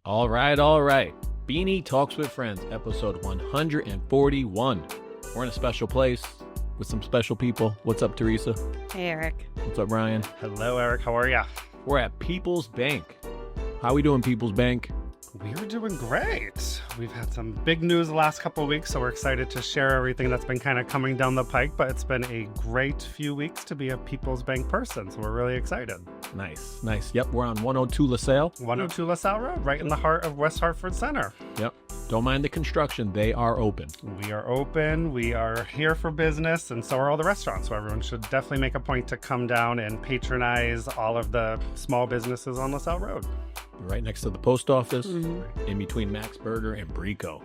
All right. Feeney Talks with Friends, episode 141. We're in a special place with some special people. What's up, Teresa? Hey, Eric. What's up, Ryan? Hello, Eric. How are ya? We're at PeoplesBank. How we doing, PeoplesBank? We're doing great. We've had some big news the last couple of weeks, so we're excited to share everything that's been kind of coming down the pike, but it's been a great few weeks to be a PeoplesBank person, so we're really excited. Nice. Yep, we're on 102 LaSalle. 102 LaSalle Road, right in the heart of West Hartford Center. Yep. Don't mind the construction. They are open. We are open. We are here for business, and so are all the restaurants. So everyone should definitely make a point to come down and patronize all of the small businesses on LaSalle Road. Right next to the post office, in between Max Burger and Brico.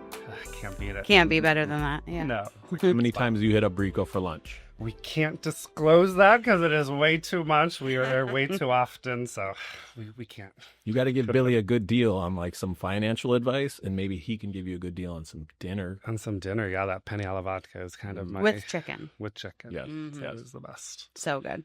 Can't beat it. Can't be better than that. Yeah. No. How many times do you hit up Brico for lunch? We can't disclose that because it is way too much. We are there way too often, so we can't. You got to give Billy a good deal on like some financial advice, and maybe he can give you a good deal on some dinner. On some dinner, yeah, that penny alla vodka is kind of my... With chicken. With chicken. Yes. That is the best. So good.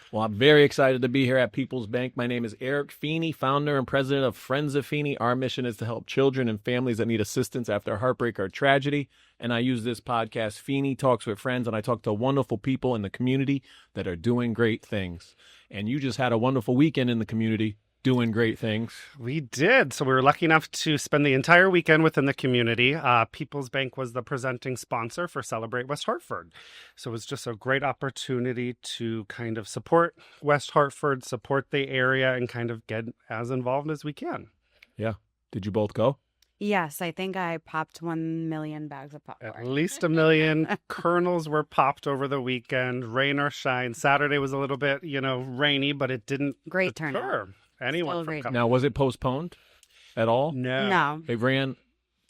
Well, I'm very excited to be here at PeoplesBank. My name is Eric Feeney, founder and president of Friends of Feeney. Our mission is to help children and families that need assistance after heartbreak or tragedy. And I use this podcast, Feeney Talks with Friends, and I talk to wonderful people in the community that are doing great things. And you just had a wonderful weekend in the community doing great things. We did. So we were lucky enough to spend the entire weekend within the community. PeoplesBank was the presenting sponsor for Celebrate West Hartford. So it was just a great opportunity to kind of support West Hartford, support the area, and kind of get as involved as we can. Yeah. Did you both go? Yes, I think I popped 1 million bags of popcorn. At least 1 million kernels were popped over the weekend, rain or shine. Saturday was a little bit, rainy, but it didn't Great deter turnout. anyone Still from great. coming. Now, was it postponed at all? No. They ran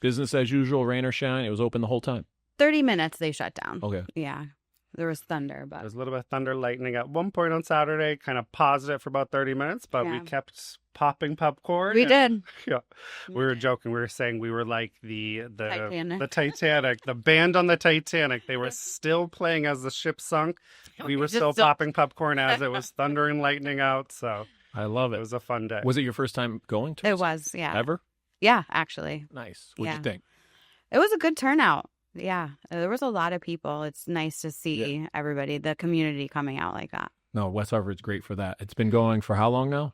business as usual, rain or shine. It was open the whole time. 30 minutes they shut down. Okay. Yeah. There was thunder, but... There was a little bit of thunder, lightning at one point on Saturday, kind of paused it for about 30 minutes, but we Yeah. kept popping popcorn. We did. Yeah. We were joking. We were saying we were like the Titanic. Titanic, the band on the Titanic. They were still playing as the ship sunk. We were still popping popcorn as it was thunder and lightning out. So I love it it. was a fun day. Was it your first time going to It was, yeah. Ever? Yeah, actually. Nice. What'd you Yeah. think? It was a good turnout. Yeah. There was a lot of people. It's nice to see everybody, the community coming out like that. No, West Hartford's great for that. It's been going for how long now?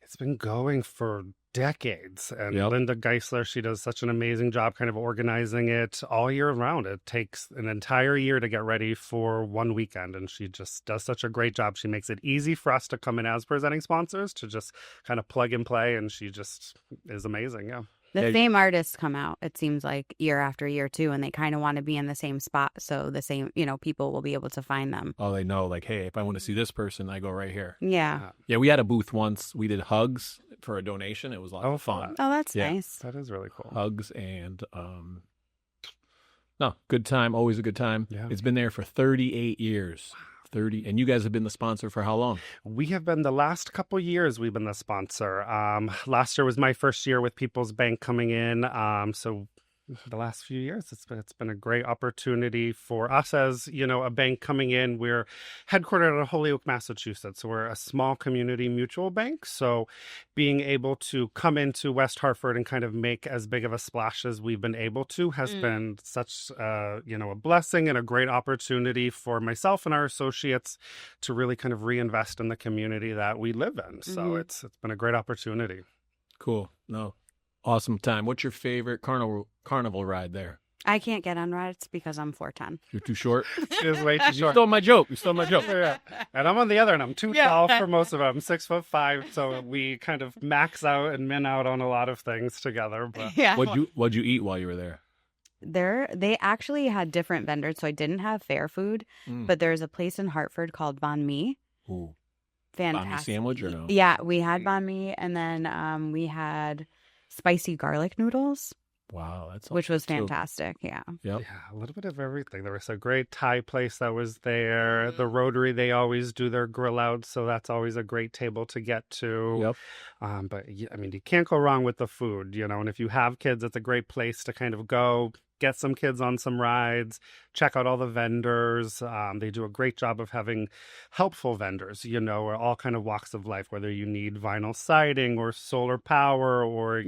It's been going for decades. And Yep. Linda Geisler, she does such an amazing job kind of organizing it all year round. It takes an entire year to get ready for one weekend. And she just does such a great job. She makes it easy for us to come in as presenting sponsors to just kind of plug and play. And she just is amazing. Yeah. The Yeah. same artists come out, it seems like, year after year, too, and they kind of want to be in the same spot so the same, people will be able to find them. Oh, they know, like, hey, if I want to see this person, I go right here. Yeah. Yeah, we had a booth once. We did hugs for a donation. It was a lot Oh, of fun. Oh, that's Yeah. nice. That is really cool. Hugs and, no, good time. Always a good time. Yeah. It's been there for 38 years. 30. And you guys have been the sponsor for how long? We have been the last couple years, we've been the sponsor. Last year was my first year with PeoplesBank coming in. So the last few years, it's been a great opportunity for us as, a bank coming in. We're headquartered in Holyoke, Massachusetts. So we're a small community mutual bank. So being able to come into West Hartford and kind of make as big of a splash as we've been able to has been such, a blessing and a great opportunity for myself and our associates to really kind of reinvest in the community that we live in. So it's been a great opportunity. Cool. No. Awesome time. What's your favorite carnival ride there? I can't get on rides because I'm 4'10". You're too short? It is way too You short. stole my joke. You stole my joke. Yeah. And I'm on the other end. I'm too tall for most of them. I'm 6'5", so we kind of max out and min out on a lot of things together. But Yeah. What'd you eat while you were there? They actually had different vendors, so I didn't have fair food, but there's a place in Hartford called Banh Mi. Ooh. Fantastic. Banh mi sandwich or no? Yeah, we had banh mi, and then we had spicy garlic noodles, Wow, that's which was too. fantastic. Yeah. Yep. yeah, a little bit of everything. There was a great Thai place that was there. The Rotary, they always do their grill out, so that's always a great table to get to. Yep. But I mean, you can't go wrong with the food, and if you have kids, it's a great place to kind of go get some kids on some rides, check out all the vendors. They do a great job of having helpful vendors, or all kind of walks of life, whether you need vinyl siding or solar power or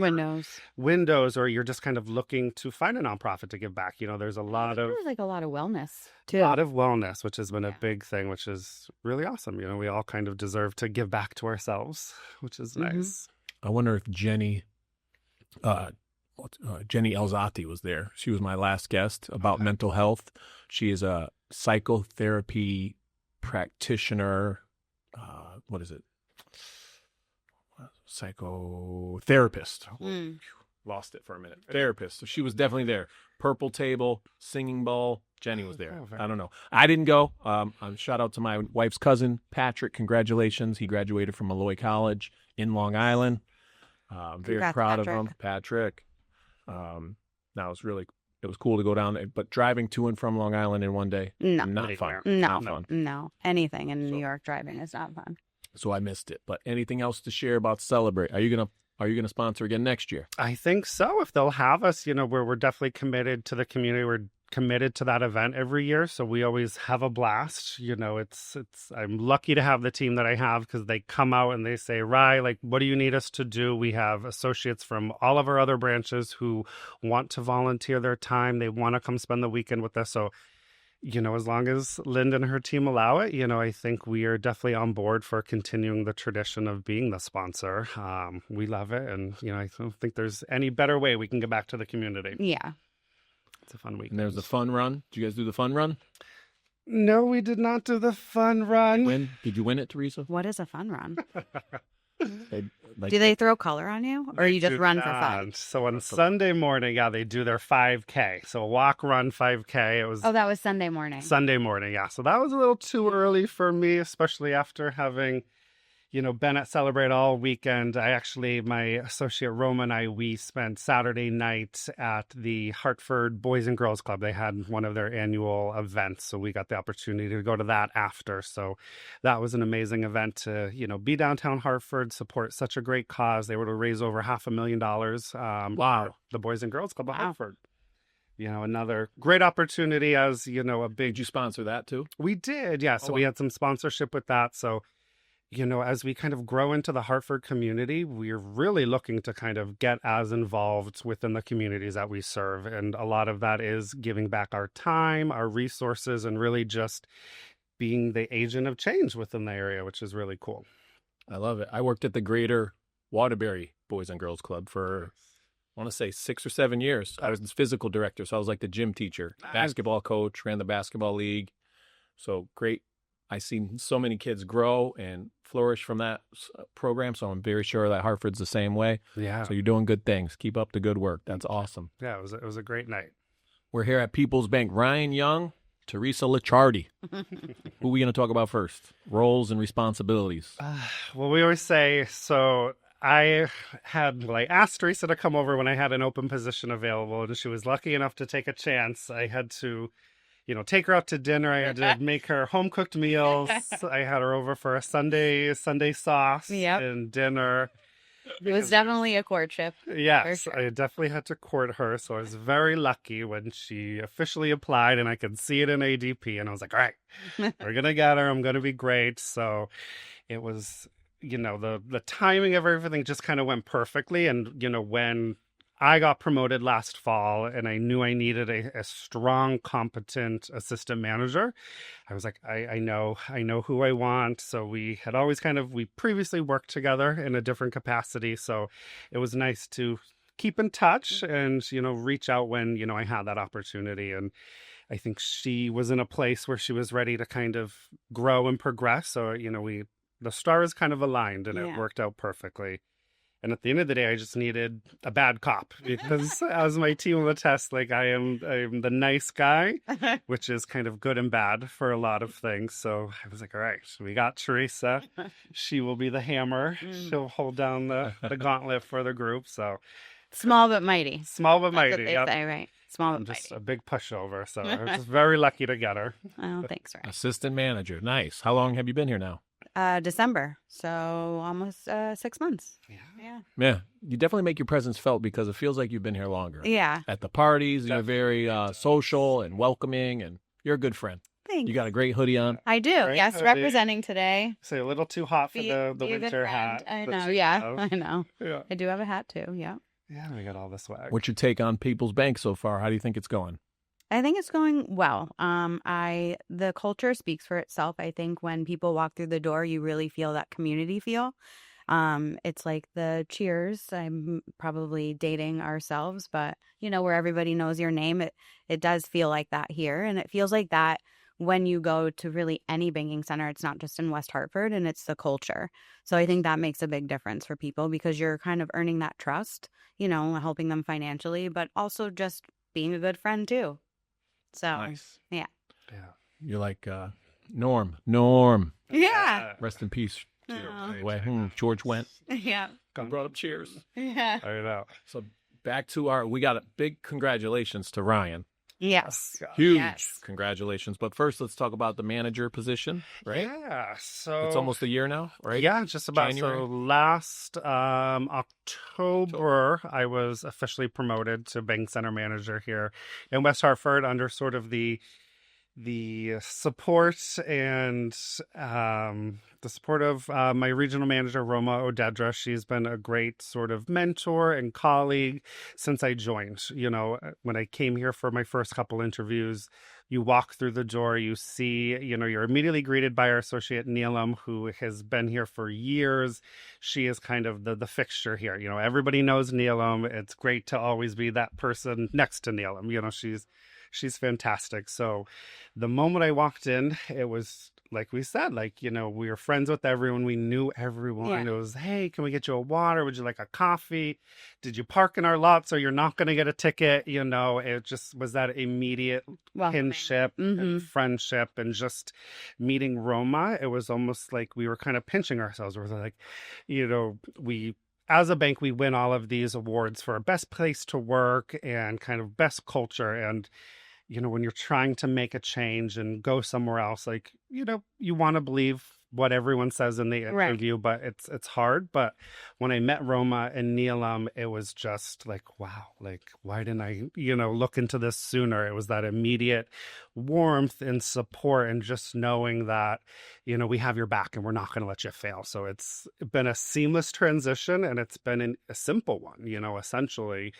windows, or you're just kind of looking to find a nonprofit to give back. There's a lot of like a lot of wellness too. A lot of wellness, which has been a big thing, which is really awesome. We all kind of deserve to give back to ourselves, which is nice. I wonder if Jenny Elzati was there. She was my last guest about mental health. She is a psychotherapy practitioner. What is it? Psychotherapist. Lost it for a minute. Therapist. So she was definitely there. Purple table, singing bowl. Jenny was there. I don't know. I didn't go. Shout out to my wife's cousin, Patrick. Congratulations. He graduated from Malloy College in Long Island. I'm very proud of him, Patrick. Now it was cool to go down there, but driving to and from Long Island in one day, not fun. No. Anything in New York driving is not fun. So I missed it. But anything else to share about Celebrate? Are you gonna sponsor again next year? I think so. If they'll have us, we're definitely committed to the community. We're committed to that event every year, so we always have a blast. I'm lucky to have the team that I have, because they come out and they say, Rye, like, what do you need us to do? We have associates from all of our other branches who want to volunteer their time. They want to come spend the weekend with us. So as long as Linda and her team allow it, I think we are definitely on board for continuing the tradition of being the sponsor. We love it. And, I don't think there's any better way we can get back to the community. Yeah. It's a fun week. And there's the fun run. Did you guys do the fun run? No, we did not do the fun run. Did you win it, Teresa? What is a fun run? Do they throw color on you, or you just run for fun? So on Sunday morning, they do their 5K. So walk, run, 5K. That was Sunday morning. Sunday morning, yeah. So that was a little too early for me, especially after having, been at Celebrate all weekend. My associate Roma and I, we spent Saturday night at the Hartford Boys and Girls Club. They had one of their annual events, so we got the opportunity to go to that after. So that was an amazing event to, be downtown Hartford, support such a great cause. They were to raise over $500,000. Wow. The Boys and Girls Club of Hartford. Another great opportunity as, a big... Did you sponsor that too? We did, yeah. So we had some sponsorship with that. So, as we kind of grow into the Hartford community, we're really looking to kind of get as involved within the communities that we serve. And a lot of that is giving back our time, our resources, and really just being the agent of change within the area, which is really cool. I love it. I worked at the Greater Waterbury Boys and Girls Club for, I want to say, 6 or 7 years. I was the physical director, so I was like the gym teacher, basketball coach, ran the basketball league. So great. I've seen so many kids grow and flourish from that program, so I'm very sure that Hartford's the same way. Yeah. So you're doing good things. Keep up the good work. That's awesome. Yeah, it was a great night. We're here at PeoplesBank. Ryan Young, Terisa Licciardi. Who are we going to talk about first? Roles and responsibilities. Well, we always say, so I asked Teresa to come over when I had an open position available, and she was lucky enough to take a chance. I had to take her out to dinner. I had to make her home-cooked meals. I had her over for a Sunday sauce and dinner. It was definitely a courtship. Yes, sure. I definitely had to court her. So I was very lucky when she officially applied, and I could see it in ADP. And I was like, all right, we're going to get her. I'm going to be great. So it was, the timing of everything just kind of went perfectly. And, when I got promoted last fall and I knew I needed a strong, competent assistant manager, I was like, I know who I want. So we had always we previously worked together in a different capacity. So it was nice to keep in touch and, reach out when, I had that opportunity. And I think she was in a place where she was ready to kind of grow and progress. So, the stars kind of aligned and it worked out perfectly. And at the end of the day, I just needed a bad cop because as my team will attest, I am the nice guy, which is kind of good and bad for a lot of things. So I was like, all right, we got Teresa. She will be the hammer. She'll hold down the gauntlet for the group. So small but mighty. Small but mighty. That's what they say, right? Small but just mighty. A big pushover. So I was just very lucky to get her. Oh, thanks, Ryan. Assistant manager. Nice. How long have you been here now? December, so almost 6 months. Yeah. Yeah, you definitely make your presence felt because it feels like you've been here longer. Yeah. At the parties, you're very social and welcoming, and you're a good friend. Thanks. You got a great hoodie on. I do. Great Yes, hoodie. representing today. So a little too hot for Be the a good winter friend. hat. I that know. you Yeah, have. I know. Yeah. I do have a hat too. Yeah. Yeah, we got all this swag. What's your take on People's Bank so far? How do you think it's going? I think it's going well. The culture speaks for itself. I think when people walk through the door, you really feel that community feel. It's like the Cheers. I'm probably dating ourselves, but where everybody knows your name, it does feel like that here, and it feels like that when you go to really any banking center. It's not just in West Hartford, and it's the culture. So I think that makes a big difference for people because you're kind of earning that trust, helping them financially, but also just being a good friend too. So, Nice. Yeah. You're like Norm. Norm. Yeah. Rest in peace. Oh. George went. Yeah. Brought up Cheers. Yeah. I know. So back to we got a big congratulations to Ryan. Yes. Huge Yes. congratulations. But first, let's talk about the manager position, right? Yeah. So It's almost a year now, right? Yeah, just about. January? So last October, I was officially promoted to bank center manager here in West Hartford under sort of the support and the support of my regional manager, Roma Odedra. She's been a great sort of mentor and colleague since I joined. When I came here for my first couple interviews, you walk through the door, you see, you're immediately greeted by our associate Neelam, who has been here for years. She is kind of the fixture here. Everybody knows Neelam. It's great to always be that person next to Neelam. She's fantastic. So the moment I walked in, it was like we said, we were friends with everyone. We knew everyone. Yeah. It was, hey, can we get you a water? Would you like a coffee? Did you park in our lot so you're not going to get a ticket? It just was that immediate Welcoming. kinship and friendship, and just meeting Roma. It was almost like we were kind of pinching ourselves. We're like, as a bank, we win all of these awards for best place to work and kind of best culture. And, when you're trying to make a change and go somewhere else, you want to believe what everyone says in the interview, but it's hard. But when I met Roma and Neelam, it was just like, wow, why didn't I, look into this sooner? It was that immediate warmth and support and just knowing that, we have your back and we're not going to let you fail. So it's been a seamless transition, and it's been a simple one, essentially.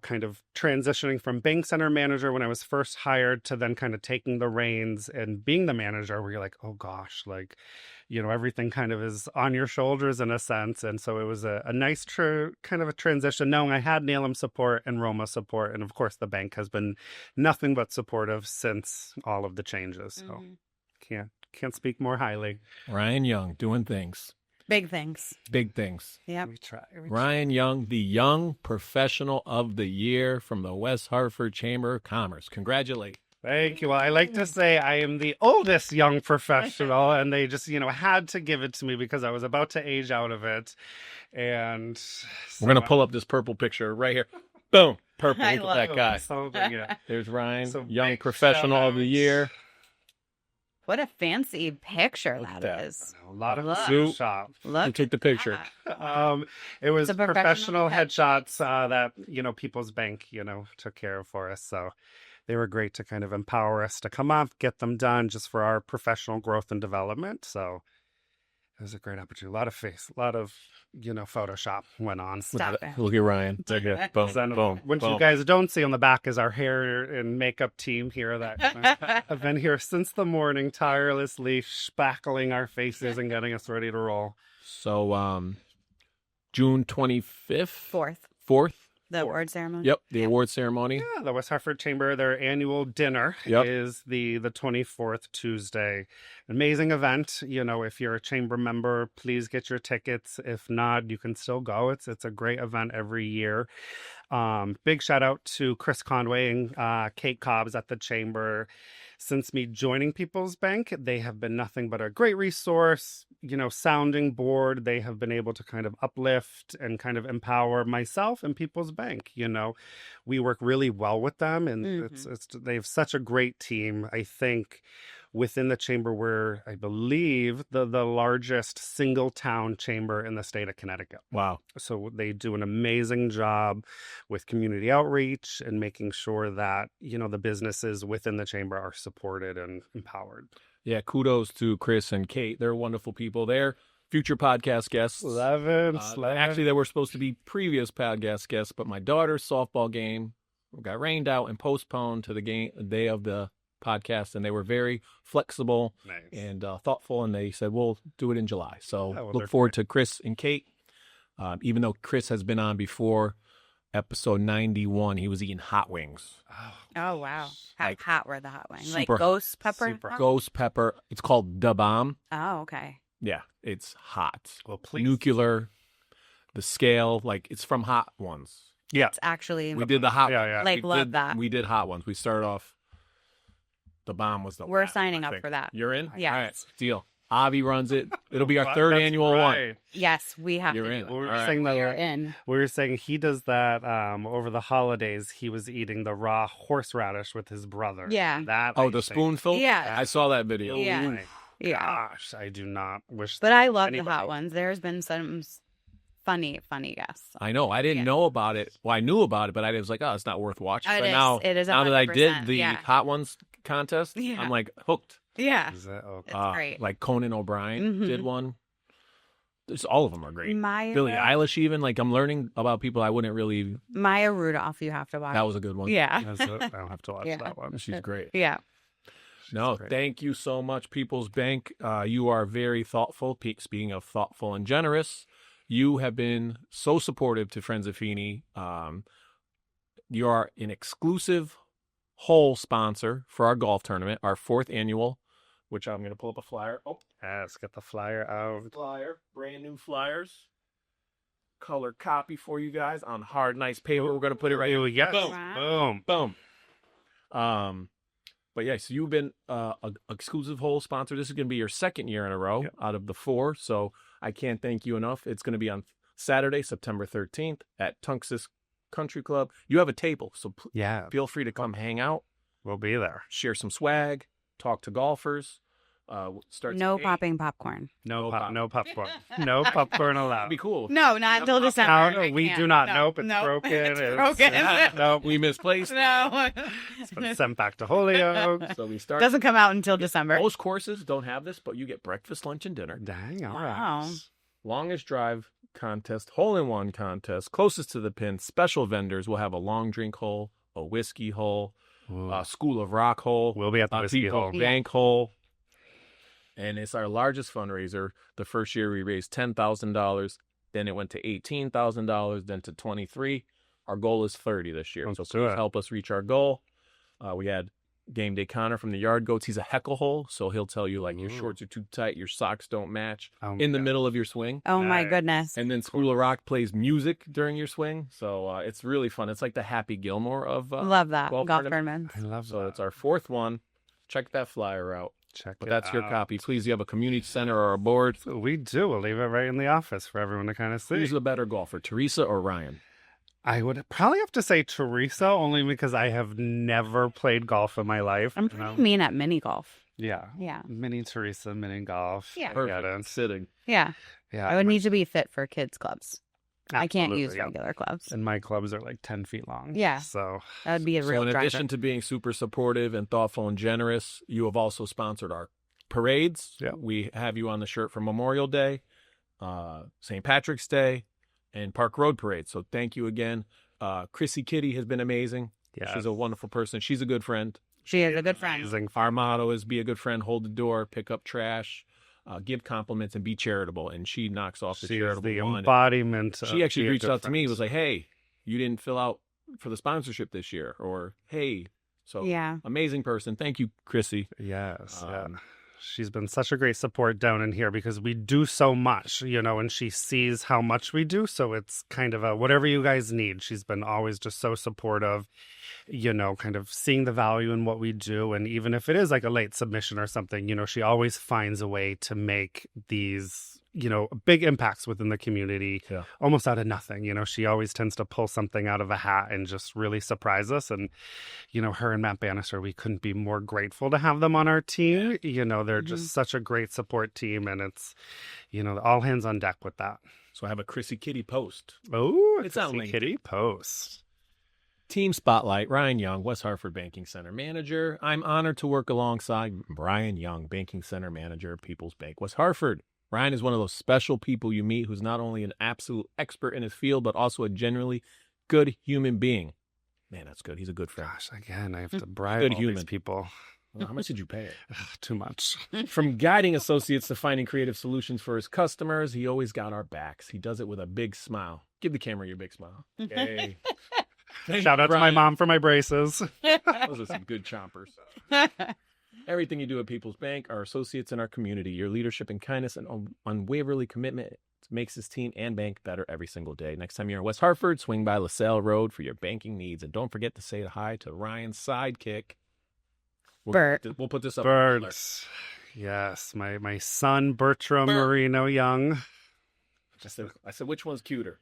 Kind of transitioning from bank center manager when I was first hired to then kind of taking the reins and being the manager, where you're like, oh gosh, everything kind of is on your shoulders in a sense. And so it was a nice kind of a transition, knowing I had Neelam support and Roma support. And of course, the bank has been nothing but supportive since all of the changes. So can't speak more highly. Ryan Young doing things. Big things. Big things. Yep. We try. Ryan Young, the Young Professional of the Year from the West Hartford Chamber of Commerce. Congratulations. Thank you. Well, I like to say I am the oldest young professional, and they just, had to give it to me because I was about to age out of it. And so we're going to pull up this purple picture right here. Boom. Purple. Look at that guy. So, yeah. There's Ryan, So Young big Professional of the Year. What a fancy picture Look at that that. is. A lot of Look. Photoshop. Look. Take the picture. It was It's a professional professional headshots that People's Bank took care of for us. So they were great to kind of empower us to come up, get them done, just for our professional growth and development. So it was a great opportunity. A lot of Photoshop went on. Stop it. Look at Ryan. Boom. Then, Boom. what Boom. you guys don't see on the back is our hair and makeup team here that have been here since the morning, tirelessly spackling our faces and getting us ready to roll. So, June 25th? 4th. 4th? The award ceremony. Yep, the award ceremony. Yeah, the West Hartford Chamber, their annual dinner is the 24th Tuesday. Amazing event. If you're a chamber member, please get your tickets. If not, you can still go. It's a great event every year. Big shout out to Chris Conway and Kate Cobbs at the chamber. Since me joining People's Bank, they have been nothing but a great resource, sounding board. They have been able to kind of uplift and kind of empower myself and People's Bank. We work really well with them, and they have such a great team. I think within the chamber, we're, I believe, the largest single town chamber in the state of Connecticut. Wow. So they do an amazing job with community outreach and making sure that, the businesses within the chamber are supported and empowered. Yeah, kudos to Chris and Kate. They're wonderful people. They're future podcast guests. Actually, they were supposed to be previous podcast guests, but my daughter's softball game got rained out and postponed to the day of the podcast, and they were very flexible and thoughtful, and they said, we'll do it in July. So look forward to Chris and Kate. Even though Chris has been on before, episode 91, he was eating hot wings. Oh, wow. How hot were the hot wings? Like super- ghost pepper? Ghost pepper. It's called Da Bomb. Oh, okay. Yeah, it's hot. Well, please. Nuclear, the scale, like it's from Hot Ones. Yeah. It's actually, We did the hot Yeah. like, love that. We did Hot Ones. We started off, the bomb was the We're last, signing I up think. for that. You're in? Yes. All right, deal. Avi runs it. It'll be our That's third annual one. right. Yes, we have You're to in. do We it. were All right. saying that We're in. we were saying he does that over the holidays. He was eating the raw horseradish with his brother. Yeah. That Oh, I the think- spoonful? Yeah. I saw that video. Yeah. Oh my Yeah. Gosh, I do not wish. But I love anybody- the hot ones. There's been some funny guests. I know. I didn't Yeah. know about it. Well, I knew about it, but I was like, oh, it's not worth watching. It But is. now, It is now that I did 100%, the yeah. Hot Ones contest, Yeah. I'm like hooked. Yeah. Is that okay? It's great. Like Conan O'Brien Mhm. did one. All of them are great. Maya, Billie Eilish, even like I'm learning about people I wouldn't really. Maya Rudolph, you have to watch. That was a good one. Yeah. That's it. I don't have to watch Yeah. that one. She's great. Yeah. No, great. thank you so much, People's Bank. You are very thoughtful. Speaking of thoughtful and generous, you have been so supportive to Friends of Feeney. You are an exclusive whole sponsor for our golf tournament, our 4th annual, which I'm going to pull up a flyer. Oh, Yes, get the flyer out. flyer, brand new flyers. Color copy for you guys on hard, nice paper. We're going to put it right here. Yes. Boom. Boom. Boom. But yes, you've been an exclusive whole sponsor. This is going to be your 2nd year in a row out of the 4. So I can't thank you enough. It's going to be on Saturday, September 13th at Tunxis Country Club. You have a table, so Yeah, feel free to come hang out, we'll be there. share some swag, talk to golfers. Starts No at 8. popping popcorn. No, No no popcorn. No popcorn allowed. That'd be cool. No, not until No, December. no, we do not. Nope, it's broken. It's broken. Nope. We misplaced. No. It's been sent back to Holyoke. So we start. Doesn't come out until December. Most courses don't have this, but you get breakfast, lunch, and dinner. Dang, all Wow. right. Longest drive contest, hole-in-one contest, closest to the pin, special vendors. We'll have a long drink hole, a whiskey hole, Ooh. a School of Rock hole, We'll be at the a whiskey People hole. Bank hole. And it's our largest fundraiser. The first year we raised $10,000. Then it went to $18,000, then to $23,000. Our goal is $30,000 this year. Let's So do please it. help us reach our goal. We had Game Day Connor from the Yard Goats. He's a heckle hole, so he'll tell you like your Ooh. shorts are too tight, your socks don't match Oh, in the yeah. middle of your swing. Oh my Nice. goodness. And then School of Rock plays music during your swing. So it's really fun. It's like the Happy Gilmore of Love that. golf Golf tournament. tournaments. I love So that. it's our 4th one. Check that flyer out. Check But it that's your out. copy. Please, you have a community center or a board. We do. We'll leave it right in the office for everyone to kind of see. Who's the better golfer, Teresa or Ryan? I would probably have to say Teresa, only because I have never played golf in my life. I'm you know? pretty mean at mini golf. Yeah. Yeah. Mini Teresa, mini golf. Yeah. I get Perfect. it. Sitting. Yeah. Yeah. I would need to be fit for kids clubs. I can't Absolutely, use yeah. regular clubs. And my clubs are like 10 feet long. Yeah. So That would be a So real in driver. addition to being super supportive and thoughtful and generous, you have also sponsored our parades. Yeah. We have you on the shirt for Memorial Day, St. Patrick's Day, and Park Road Parade. So thank you again. Chrissy Kitty has been amazing. yeah. She's a wonderful person. She's a good friend. She is a good friend. Amazing. Our motto is be a good friend, hold the door, pick up trash, give compliments, and be charitable. And she knocks off the She is charitable the one. embodiment. She actually be a reached good out to me. friend. Was like, "Hey, you didn't fill out for the sponsorship this year," or "Hey." So Yeah. amazing person. Thank you, Chrissy. Yes. Yeah. Um, She's been such a great support down in here because we do so much, and she sees how much we do. So it's kind of a whatever you guys need. She's been always just so supportive, kind of seeing the value in what we do. And even if it is like a late submission or something, she always finds a way to make these big impacts within the community, Yeah. almost out of nothing. She always tends to pull something out of a hat and just really surprise us. And, her and Matt Bannister, we couldn't be more grateful to have them on our team. They're just such a great support team, and it's, all hands on deck with that. So I have a Chrissy Kitty post. Oh, It's on Chrissy LinkedIn. Kitty post. Team Spotlight, Ryan Young, West Hartford Banking Center Manager. I'm honored to work alongside Brian Young, Banking Center Manager of People's Bank West Hartford. Ryan is one of those special people you meet who's not only an absolute expert in his field, but also a genuinely good human being. Man, that's good. He's a good friend. Gosh, again, I have to bribe Good all human. these people. Well, how much did you pay it? Too much. From guiding associates to finding creative solutions for his customers, he always got our backs. He does it with a big smile. Give the camera your big smile. Yay. Shout out to my Brian. mom for my braces. Those are some good chompers. Everything you do at People's Bank, our associates in our community, your leadership and kindness and unwaveringly commitment makes this team and bank better every single day. Next time you're in West Hartford, swing by LaSalle Road for your banking needs. And don't forget to say hi to Ryan's sidekick. Bert. We'll put this up. Birds. Yes, my son, Bertram Bert. Marino Young. I said, which one's cuter?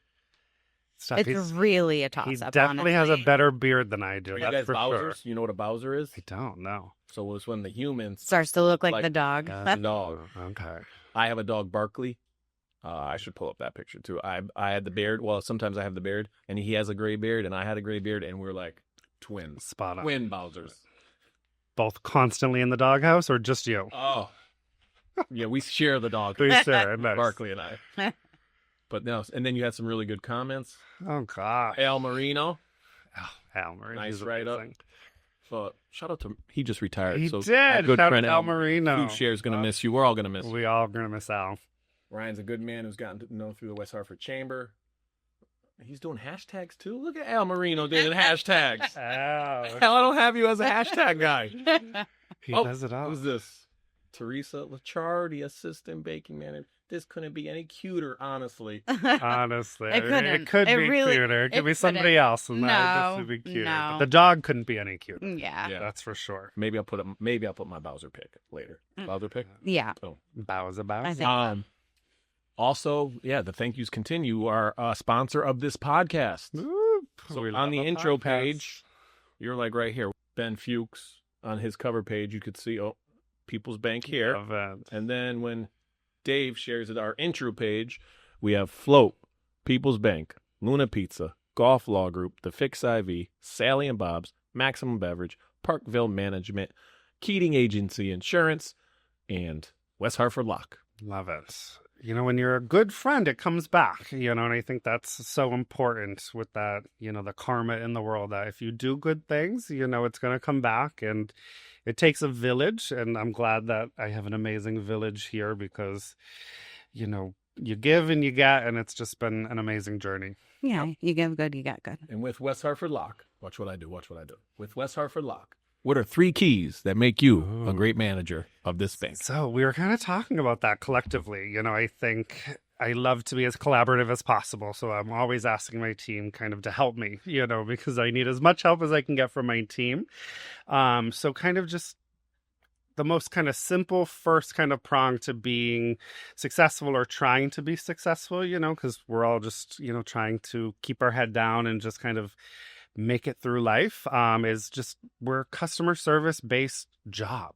Stuff. It's really a toss-up, He definitely has a honestly. better beard than I do. Are you That's guys for Bowsers? sure. You know what a Bowser is? I don't know. So it's when the humans Starts to look like Like- the dog. the dog. Okay. I have a dog, Barkley. I should pull up that picture too. I had the beard. Well, sometimes I have the beard, and he has a gray beard, and I had a gray beard, and we're like twins, Spot on. twin Bowsers. Both constantly in the doghouse or just you? Oh, yeah, we share the dog, Please share. Nice. Barkley and I. But no, and then you had some really good comments. Oh, gosh. Al Marino, Almer. Nice he's write-up. amazing. but shout out to he just retired. He so did. our good Shout out friend to Al Marino. Food Share's gonna miss you. We're all gonna miss you. We all going to miss Al. Ryan's a good man who's gotten to know through the West Hartford Chamber. He's doing hashtags too. Look at Al Marino doing hashtags. Al. Hell, I don't have you as a hashtag guy. He Oh, does it all. Who's this? Terisa Licciardi, assistant baking manager. This couldn't be any cuter, honestly. Honestly, It couldn't. It could It be really- cuter. It could it be somebody couldn't. else, and that No, this would be cuter. no. But the dog couldn't be any cuter. Yeah. Yeah. That's for sure. Maybe I'll put my Bowser pick later. Bowser pick. Yeah. Bows about. I think- Also, yeah, the thank yous continue. Our sponsor of this podcast. So on the intro page, you're like right here. Ben Fuchs on his cover page, you could see People's Bank here. Event. And then when Dave shares it, our intro page, we have Float, People's Bank, Luna Pizza, Golf Law Group, The Fix IV, Sally and Bob's, Maximum Beverage, Parkville Management, Keating Agency Insurance, and West Hartford Lock. Love it. When you're a good friend, it comes back, and I think that's so important with that, the karma in the world, that if you do good things, it's going to come back, and it takes a village, and I'm glad that I have an amazing village here because, you give and you get, and it's just been an amazing journey. Yeah. You give good, you get good. And with West Hartford Lock, watch what I do. With West Hartford Lock, what are 3 keys that make you a great manager of this bank? So we were kind of talking about that collectively. I think I love to be as collaborative as possible. So I'm always asking my team kind of to help me, because I need as much help as I can get from my team. So kind of just the most kind of simple first kind of prong to being successful or trying to be successful, because we're all just, trying to keep our head down and just kind of make it through life, is just we're a customer service based job.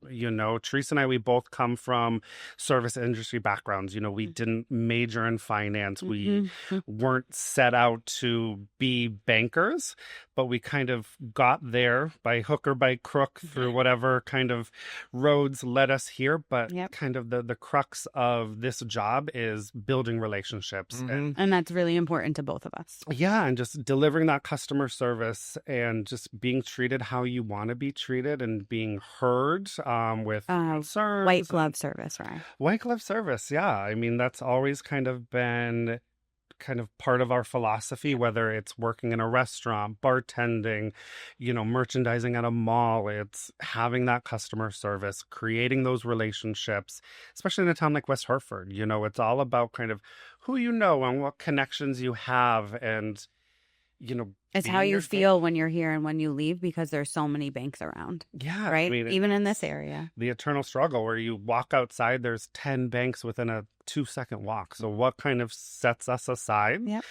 Teresa and I, we both come from service industry backgrounds. We didn't major in finance. We weren't set out to be bankers, but we kind of got there by hook or by crook through whatever kind of roads led us here. But kind of the crux of this job is building relationships. And that's really important to both of us. Yeah, and just delivering that customer service and just being treated how you want to be treated and being heard with concerns. White glove service, right? White glove service, yeah. I mean, that's always kind of been kind of part of our philosophy, whether it's working in a restaurant, bartending, merchandising at a mall. It's having that customer service, creating those relationships, especially in a town like West Hartford. It's all about kind of who you know and what connections you have and, It's being how your you feel when you're here and when you leave, because there's so many banks around, Yeah, right? I mean, Even in this area. the eternal struggle where you walk outside, there's 10 banks within a 2-second walk. So what kind of sets us aside? Yep.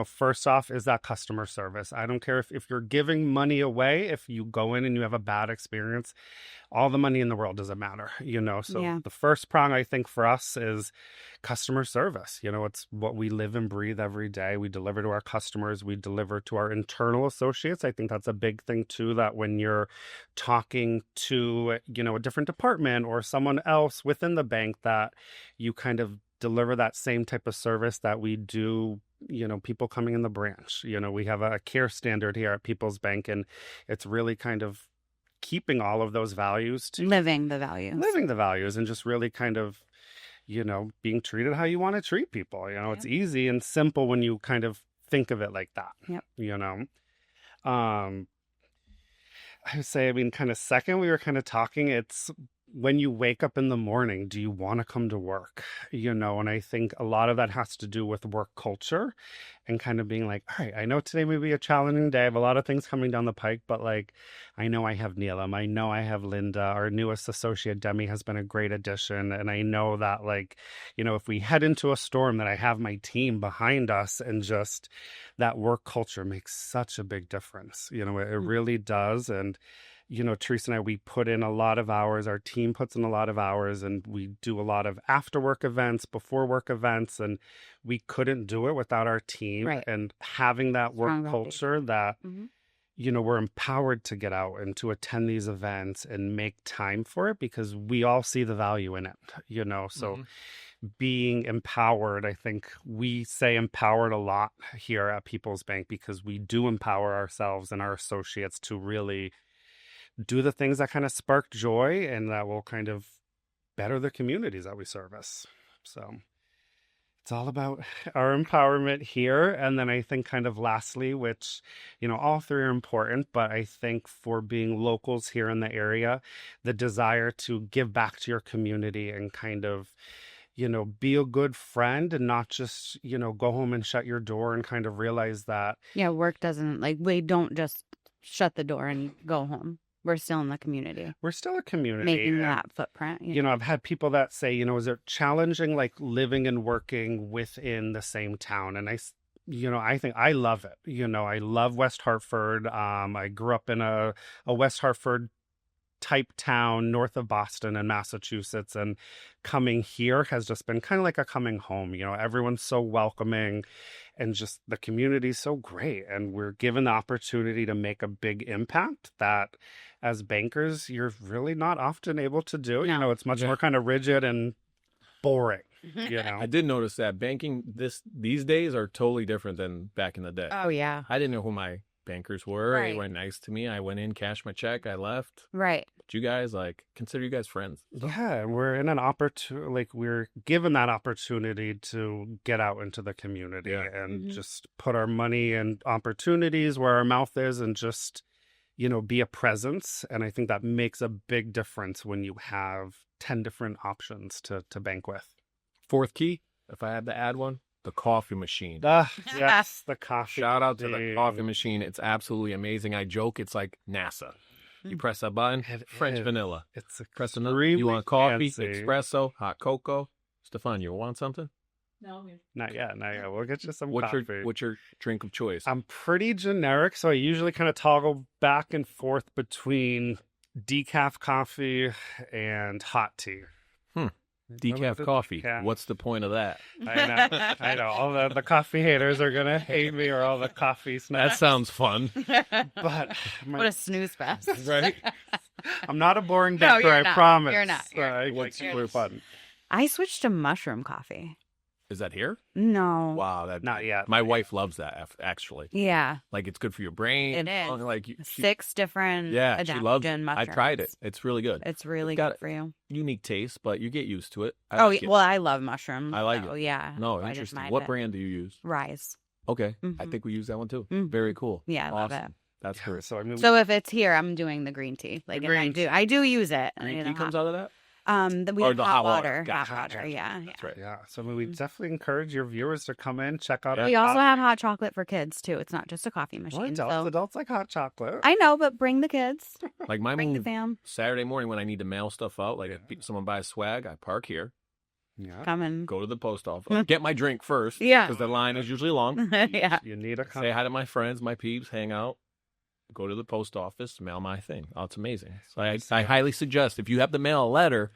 First off is that customer service. I don't care if you're giving money away, if you go in and you have a bad experience, all the money in the world doesn't matter, So Yeah. the first prong, I think, for us is customer service. It's what we live and breathe every day. We deliver to our customers. We deliver to our internal associates. I think that's a big thing, too, that when you're talking to, a different department or someone else within the bank, that you kind of deliver that same type of service that we do, people coming in the branch. We have a care standard here at PeoplesBank, and it's really kind of keeping all of those values to Living the values. and just really kind of, being treated how you want to treat people. It's easy and simple when you kind of think of it like that. Yep. I would say, kind of second, we were kind of talking, it's when you wake up in the morning, do you want to come to work? And I think a lot of that has to do with work culture and kind of being like, all right, I know today may be a challenging day. I have a lot of things coming down the pike, but I know I have Neelam. I know I have Linda. Our newest associate, Demi, has been a great addition. And I know that if we head into a storm, that I have my team behind us, and just that work culture makes such a big difference. It really does. And Teresa and I, we put in a lot of hours. Our team puts in a lot of hours, and we do a lot of after work events, before work events, and we couldn't do it without our team. Right. And having that work culture that, we're empowered to get out and to attend these events and make time for it, because we all see the value in it, so being empowered, I think we say empowered a lot here at PeoplesBank, because we do empower ourselves and our associates to really do the things that kind of spark joy and that will kind of better the communities that we service. So it's all about our empowerment here. And then I think kind of lastly, which, all three are important, but I think for being locals here in the area, the desire to give back to your community and kind of, be a good friend and not just, go home and shut your door and kind of realize that. Yeah, work doesn't, we don't just shut the door and go home. We're still in the community. We're still a community. Making that footprint. I've had people that say, is it challenging, living and working within the same town? And I think I love it. I love West Hartford. I grew up in a West Hartford type town north of Boston in Massachusetts, and coming here has just been kind of like a coming home. Everyone's so welcoming, and just the community's so great, and we're given the opportunity to make a big impact that as bankers you're really not often able to do. No. It's much more kind of rigid and boring. I did notice that banking these days are totally different than back in the day. Oh yeah. I didn't know who my bankers were. Right. They were nice to me. I went in, cashed my check, I left. Right. But you guys, consider you guys friends. Yeah, we're in an opportunity, we're given that opportunity to get out into the community and just put our money and opportunities where our mouth is, and just, be a presence. And I think that makes a big difference when you have 10 different options to bank with. Fourth key, if I had to add one, the coffee machine. Yes, the coffee. Shout out to the coffee machine. It's absolutely amazing. I joke, it's like NASA. You press that button, French vanilla. It's press another. You want coffee, fancy. espresso, hot cocoa. Stefan, you want something? No. Not yet. We'll get you some What's coffee. What's your drink of choice? I'm pretty generic, so I usually kind of toggle back and forth between decaf coffee and hot tea. Decaf coffee. Decaf. What's the point of that? I know. All the coffee haters are gonna hate me, or all the coffee snacks. That sounds fun. But What a snooze fest. Right? I'm not a boring No, drinker, you're I not. promise. You're not. What's super fun? I switched to mushroom coffee. Is that here? No. Wow, that Not yet. My wife loves that actually. Yeah. It's good for your brain. It is. She 6 different she loves adaptogen it. mushrooms. I tried it. It's really good. It's really Got good for you. Unique taste, but you get used to it. Well, I love mushrooms. I like so, it. Yeah. No, I just interesting. mind What it. brand do you use? Rise. Okay. I Mhm. think we use that one too. Mhm. Very cool. Yeah, I love Awesome. it. That's her. So So if it's here, I'm doing the green tea. green I do use it. Green in tea a comes hot- out of that? We Or have the hot hot water. water. Gotcha. Hot water, yeah. That's right. Yeah. So I mean, we definitely encourage your viewers to come in, check out. We also have hot chocolate for kids too. It's not just a coffee Well, machine. adults, So adults like hot chocolate. I know, but bring the kids. Like my Bring the move fam. Saturday morning when I need to mail stuff out, like if someone buys swag, I park here, Yeah. Come and go to the post office, get my drink first, Yeah. because the line is usually long. yeah. You need a Say hi to my friends, my peeps, hang out, go to the post office, mail my thing. Oh, it's amazing. So I highly suggest if you have to mail a letter,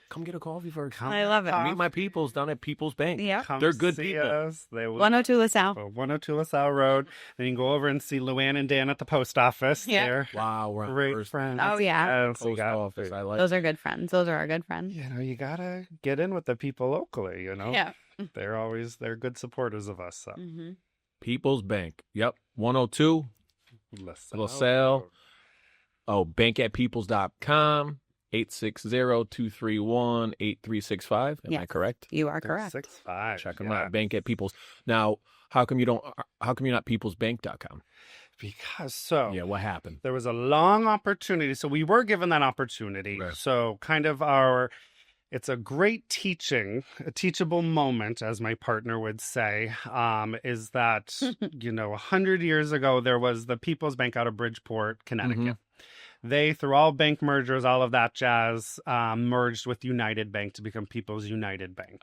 come get a coffee first. I love it. Meet my peoples down at People's Bank. Yeah. Come They're good see people. us. They will. 102 LaSalle. 102 LaSalle Road. Then you can go over and see Luann and Dan at the post office. Yeah. They're Wow, we're on great first friends. Oh, yeah. Yes, we post got- office. I like Those are good friends. Those are our good friends. You know, you gotta get in with the people locally. You know, Yeah. they're good supporters of us. So. Mm-hmm. People's Bank. Yep, 102. LaSalle. Road. Oh, bankatpeoples.com. 860-231-8365. Am I Yes. correct? You are correct. 6'5". Check them yeah. out. Bank at Peoples. Now, how come you're not peoplesbank.com? Because Yeah, what happened? there was a long opportunity. So we were given that opportunity. Right. So kind of it's a great a teachable moment, as my partner would say, is that, 100 years ago, there was the People's Bank out of Bridgeport, Connecticut. They, through all bank mergers, all of that jazz, merged with United Bank to become People's United Bank.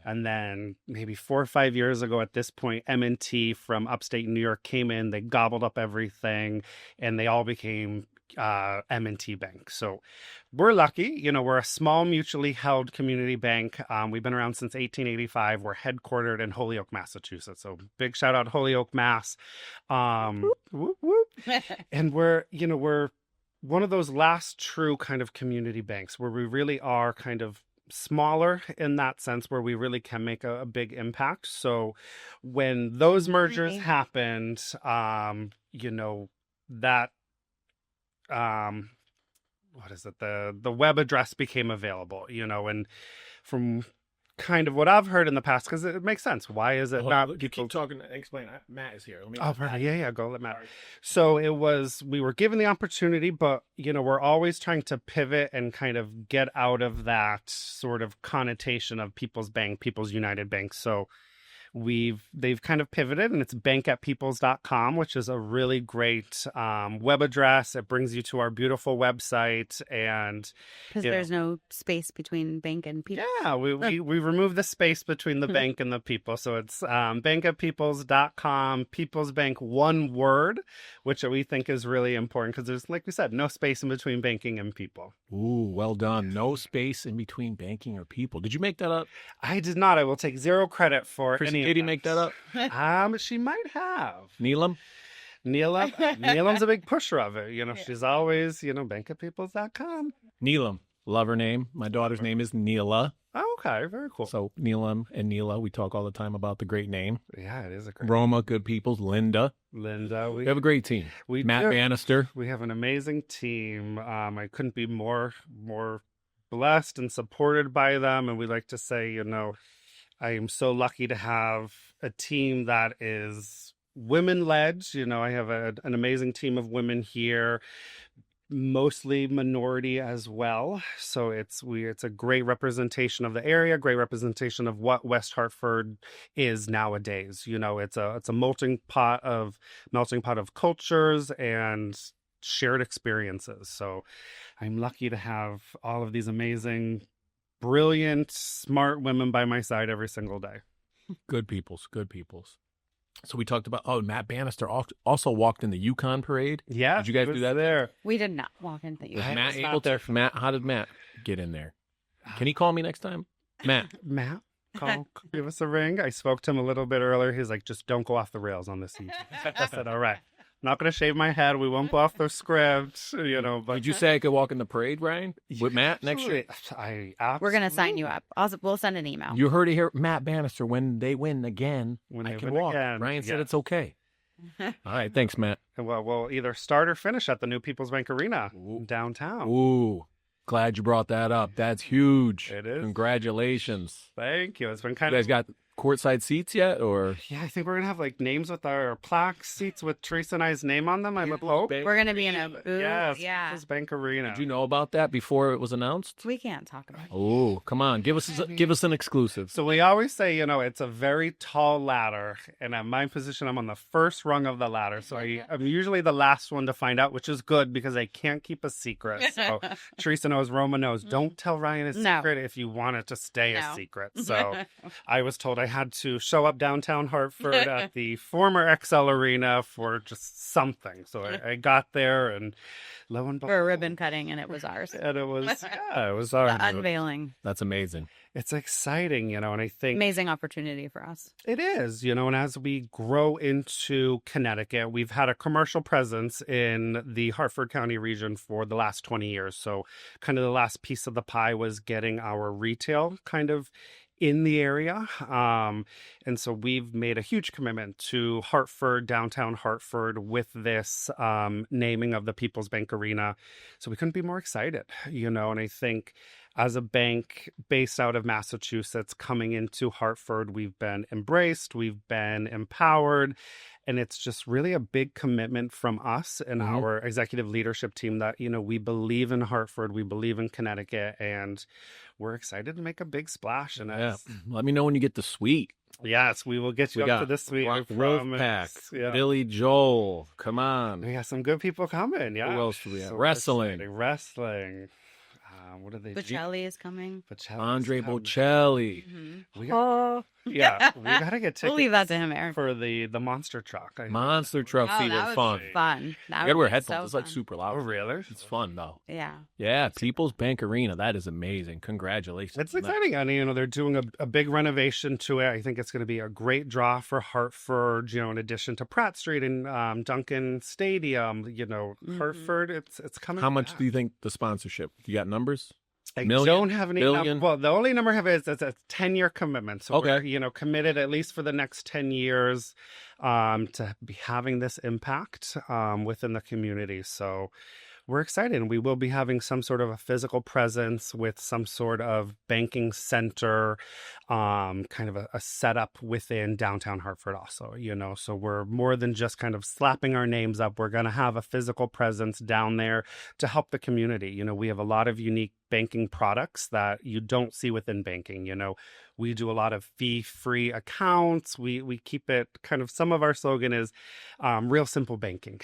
And then maybe 4 or 5 years ago at this point, M&T from upstate New York came in, they gobbled up everything, and they all became M&T Bank. So we're lucky, we're a small mutually held community bank. We've been around since 1885. We're headquartered in Holyoke, Massachusetts. So big shout out Holyoke, Mass. Whoop, whoop. And we're one of those last true kind of community banks where we really are kind of smaller in that sense, where we really can make a big impact. So when those mergers happened, that what is it, the web address became available, and from kind of what I've heard in the past, because it makes sense. Why is it not You people keep talking. Explain. Matt is here. Let me. Oh, perfect. Yeah, go let Matt. So we were given the opportunity, but, we're always trying to pivot and kind of get out of that sort of connotation of People's Bank, People's United Bank. So they've kind of pivoted, and it's bankatpeoples.com, which is a really great web address. It brings you to our beautiful website, and Because there's no space between bank and people. yeah, we remove the space between the bank and the people. So it's bankatpeoples.com, People's Bank, one word, which we think is really important because there's, like we said, no space in between banking and people. Ooh, well done. No space in between banking or people. Did you make that up? I did not. I will take zero credit for Chrissy any Katie of make that up? She might have. Neelam? Neelam's a big pusher of it. She's always, bankatpeoples.com. Neelam. Love her name. My daughter's name is Neela. Oh, okay. Very cool. So Neelam and Neela, we talk all the time about the great name. Yeah, it is a great Roma, good peoples. Linda. Linda. We have a great team. We Matt do. Bannister. We have an amazing team. I couldn't be more blessed and supported by them. And we like to say, I am so lucky to have a team that is women-led. I have an amazing team of women here, mostly minority as well. So it's a great representation of the area, great representation of what West Hartford is nowadays. It's a melting pot of cultures and shared experiences. So I'm lucky to have all of these amazing, brilliant, smart women by my side every single day. Good peoples. Good peoples. So we talked about, Matt Bannister also walked in the UConn parade. Yeah. Did you guys he was do that? there? We did not walk into Was you. I Matt was not able to? there. Matt, how did Matt get in there? Can he call me next time? Matt. Matt, give us a ring. I spoke to him a little bit earlier. He's like, just don't go off the rails on this evening. I said, all right. I'm not going to shave my head. We won't go off the script, But Did you say I could walk in the parade, Ryan? With Matt next year? We're going to sign you up. We'll send an email. You heard it here. Matt Bannister, when they win again, When I they can win walk. again, Ryan said yes. it's okay. All right. Thanks, Matt. Well, we'll either start or finish at the new PeoplesBank Arena Ooh. downtown. Ooh. Glad you brought that up. That's huge. It is. Congratulations. Thank you. It's been You kind guys of got courtside seats yet, or Yeah, I think we're gonna have like names with our plaque seats with Teresa and I's name on them. I would hope. We're going to be in a booth. Yes, Yeah. PeoplesBank Arena. did you know about that before it was announced? We can't talk about it. Oh, come on, give us an exclusive. So we always say, it's a very tall ladder, and at my position, I'm on the first rung of the ladder. So I'm usually the last one to find out, which is good because I can't keep a secret. So Teresa knows, Roma knows. Don't tell Ryan a secret if you want it to stay a secret. So I was told I had to show up downtown Hartford at the former XL Arena for just something. So I got there, and lo and behold, For a ribbon cutting, and it was ours. and it was ours. Unveiling. That's amazing. It's exciting, and I think Amazing opportunity for us. it is, and as we grow into Connecticut, we've had a commercial presence in the Hartford County region for the last 20 years. So kind of the last piece of the pie was getting our retail kind of in the area. And so we've made a huge commitment to Hartford, downtown Hartford, with this naming of the PeoplesBank Arena. So we couldn't be more excited, and I think as a bank based out of Massachusetts coming into Hartford, we've been embraced, we've been empowered, and it's just really a big commitment from us and our executive leadership team that, we believe in Hartford, we believe in Connecticut, and we're excited to make a big splash. And Let me know when you get the suite. yes, we will get you up to this suite. Wolfpack, Billy Joel. Come on. We got some good people coming. Yeah. Who else do we have? So Wrestling. Wrestling. What are they? Bocelli is coming. Andre Bocelli. We got to get tickets. We'll leave that to him, Eric. For the monster truck. Monster truck feet are fun. Fun. You gotta wear headphones. It's like super loud. Oh, really? It's fun though. Yeah. Yeah, PeoplesBank Arena. That is amazing. Congratulations. It's exciting. And, they're doing a big renovation to it. I think it's going to be a great draw for Hartford, in addition to Pratt Street and Duncan Stadium, Hartford, it's coming. How much back. do you think the sponsorship? You got numbers? I Million? don't have any. Billion? Well, the only number I have is it's a 10-year commitment. So Okay. we're, committed at least for the next 10 years to be having this impact within the community. So we're excited. And we will be having some sort of a physical presence with some sort of banking center, kind of a setup within downtown Hartford also, So we're more than just kind of slapping our names up. We're going to have a physical presence down there to help the community. We have a lot of unique banking products that you don't see within banking. We do a lot of fee-free accounts. We keep it kind of, some of our slogan is real simple banking,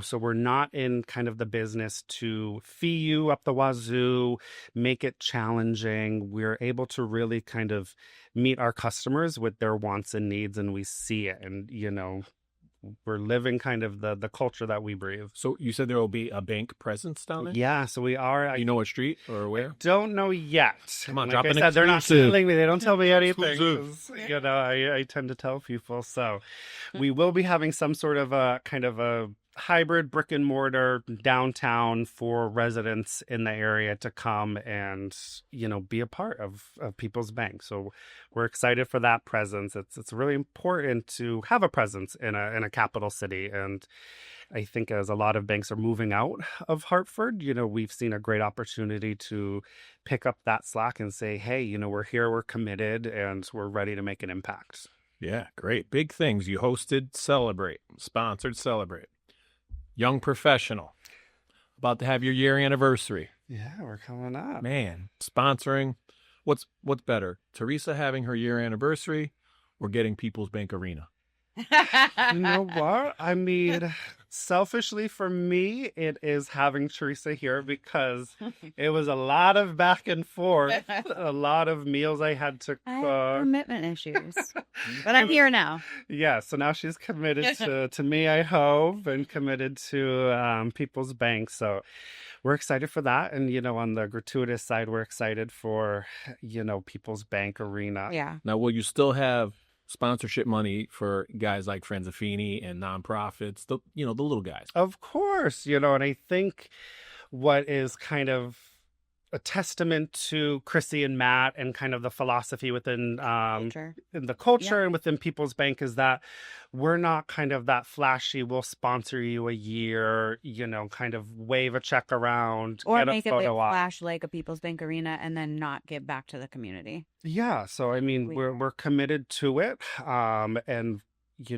so we're not in kind of the business to fee you up the wazoo, make it challenging. We're able to really kind of meet our customers with their wants and needs, and we see it. And, we're living kind of the culture that we breathe. So you said there will be a bank presence down there? Yeah, so we are. You know what street or where? Don't know yet. Come on, like drop I an said, they're not exclusive. telling me. They don't tell me anything. Exclusive. 'Cause, I tend to tell people. So we will be having some sort of a kind of a hybrid brick and mortar downtown for residents in the area to come and, be a part of PeoplesBank. So we're excited for that presence. It's really important to have a presence in a capital city. And I think as a lot of banks are moving out of Hartford, we've seen a great opportunity to pick up that slack and say, hey, we're here, we're committed, and we're ready to make an impact. Yeah, great. Big things. You hosted Celebrate, sponsored Celebrate. Young professional. About to have your year anniversary. Yeah, we're coming up. Man, sponsoring. What's better? Teresa having her year anniversary or getting PeoplesBank Arena? You know what? I mean, selfishly for me, it is having Teresa here because it was a lot of back and forth, a lot of meals I had to I have cook. commitment issues. But I'm here now. Yeah, so now she's committed to me, I hope, and committed to PeoplesBank. So we're excited for that. And, on the gratuitous side, we're excited for, PeoplesBank Arena. Yeah. Now, will you still have sponsorship money for guys like Friends of Feeney and nonprofits, the little guys? Of course, and I think what is kind of a testament to Chrissy and Matt and kind of the philosophy within Culture. in the culture Yeah. and within People's Bank is that we're not kind of that flashy, we'll sponsor you a year, kind of wave a check around, Or get a make it photo op. flash like a PeoplesBank Arena and then not give back to the community. Yeah, so I mean, we're committed to it, and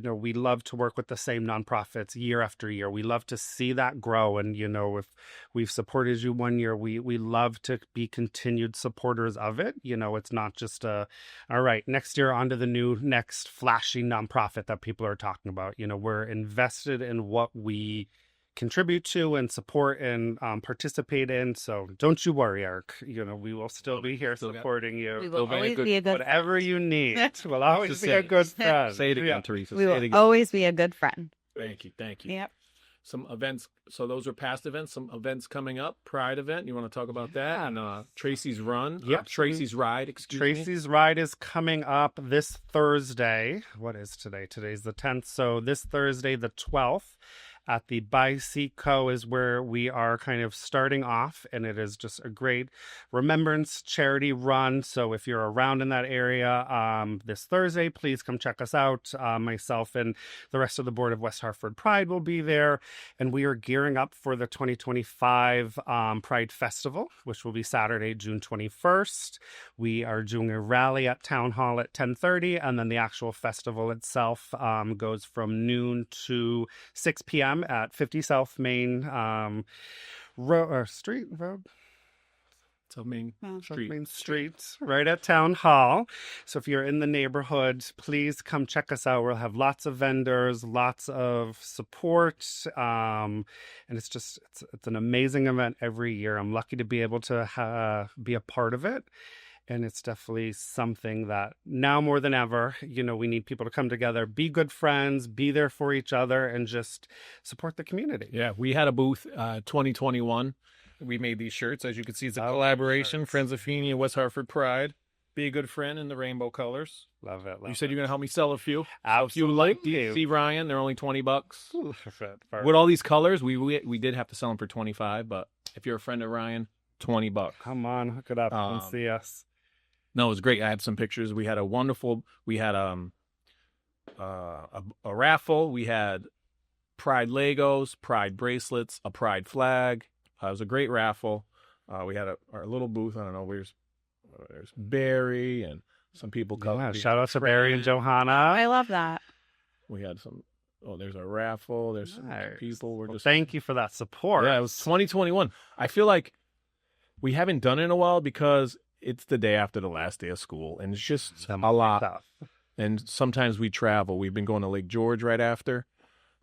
we love to work with the same nonprofits year after year. We love to see that grow, and if we've supported you one year, we love to be continued supporters of it. It's not just all right, next year on to the next flashy nonprofit that people are talking about. We're invested in what we contribute to and support and participate in. So don't you worry, Eric. We will still be here supporting you. We will always be a good whatever you need. We'll always Just be say a it. good friend. Say it again, Teresa. We Say it will again. always be a good friend. Thank you. Yep. Some events. So those are past events. Some events coming up. Pride event. You want to talk about that? And Tracy's run. Yep. Tracy's ride. Excuse me. Tracy's ride is coming up this Thursday. What is today? Today's the 10th. So this Thursday, the 12th. At the Bicyco is where we are kind of starting off, and it is just a great remembrance charity run. So if you're around in that area this Thursday, please come check us out. Myself and the rest of the board of West Hartford Pride will be there, and we are gearing up for the 2025 Pride Festival, which will be Saturday, June 21st. We are doing a rally at Town Hall at 10:30, and then the actual festival itself goes from noon to 6 p.m. at 50 South Main Street. So Main Street. Main Street, right at Town Hall. So if you're in the neighborhood, please come check us out. We'll have lots of vendors, lots of support, and it's an amazing event every year. I'm lucky to be able to be a part of it. And it's definitely something that now more than ever, we need people to come together, be good friends, be there for each other, and just support the community. Yeah, we had a booth 2021. We made these shirts. As you can see, it's a collaboration. Friends of Feeney and West Hartford Pride. Be a good friend in the rainbow colors. Love it. You said you're going to help me sell a few. Absolutely. If you like DC Ryan, they're only $20. Perfect. With all these colors, we did have to sell them for $25, but if you're a friend of Ryan, $20. Come on, hook it up and see us. No, it was great. I had some pictures. We had a raffle. We had Pride Legos, Pride bracelets, a Pride flag. It was a great raffle. We had our little booth. I don't know. There's Barry and some people. Shout out to Barry and Johanna. I love that. We had some. Oh, there's a raffle. There's some people. Thank you for that support. Yeah, it was 2021. I feel like we haven't done it in a while because it's the day after the last day of school, and it's just a lot. Tough. And sometimes we travel. We've been going to Lake George right after.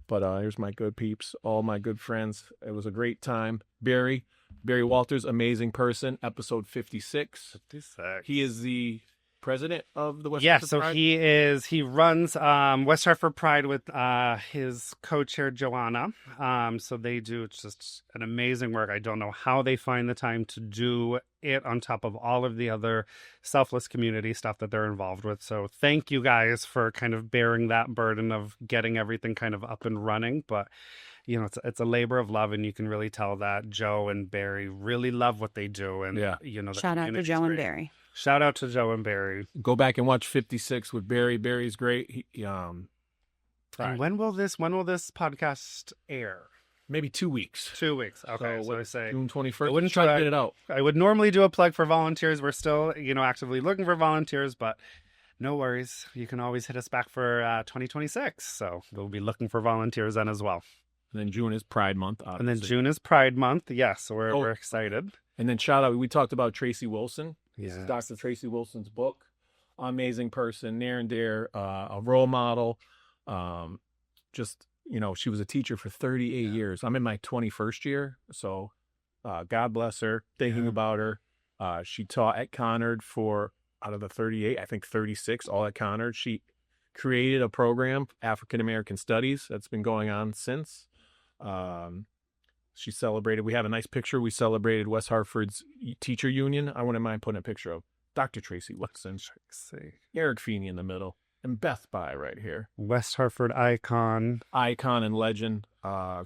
But here's my good peeps, all my good friends. It was a great time. Barry Walters, amazing person. Episode 56. 56. He is the president of the West Hartford Pride. He runs West Hartford Pride with his co-chair Joanna. So they do just an amazing work. I don't know how they find the time to do it on top of all of the other selfless community stuff that they're involved with. So thank you guys for kind of bearing that burden of getting everything kind of up and running. But it's a labor of love, and you can really tell that Joe and Barry really love what they do. And shout out to Joe and Barry. Shout out to Joe and Barry. Go back and watch 56 with Barry. Barry's great. And when will this podcast air? Maybe 2 weeks. 2 weeks. Okay. So I say June 21st. I wouldn't try to get it out. I would normally do a plug for volunteers. We're still, actively looking for volunteers, but no worries. You can always hit us back for 2026. So we'll be looking for volunteers then as well. And then June is Pride Month. Obviously. And then June is Pride Month. Yes, so we're excited. And then shout out, we talked about Tracy Wilson. Yeah. This is Dr. Tracy Wilson's book. Amazing person, near and dear, a role model. She was a teacher for 38 years. I'm in my 21st year. So God bless her. Thinking about her. She taught at Conard for, out of the 38, I think 36, all at Conard. She created a program, African American Studies, that's been going on since. She celebrated. We have a nice picture. We celebrated West Hartford's teacher union. I wouldn't mind putting a picture of Dr. Tracy Wilson, Eric Feeney in the middle, and Beth By right here. West Hartford icon and legend.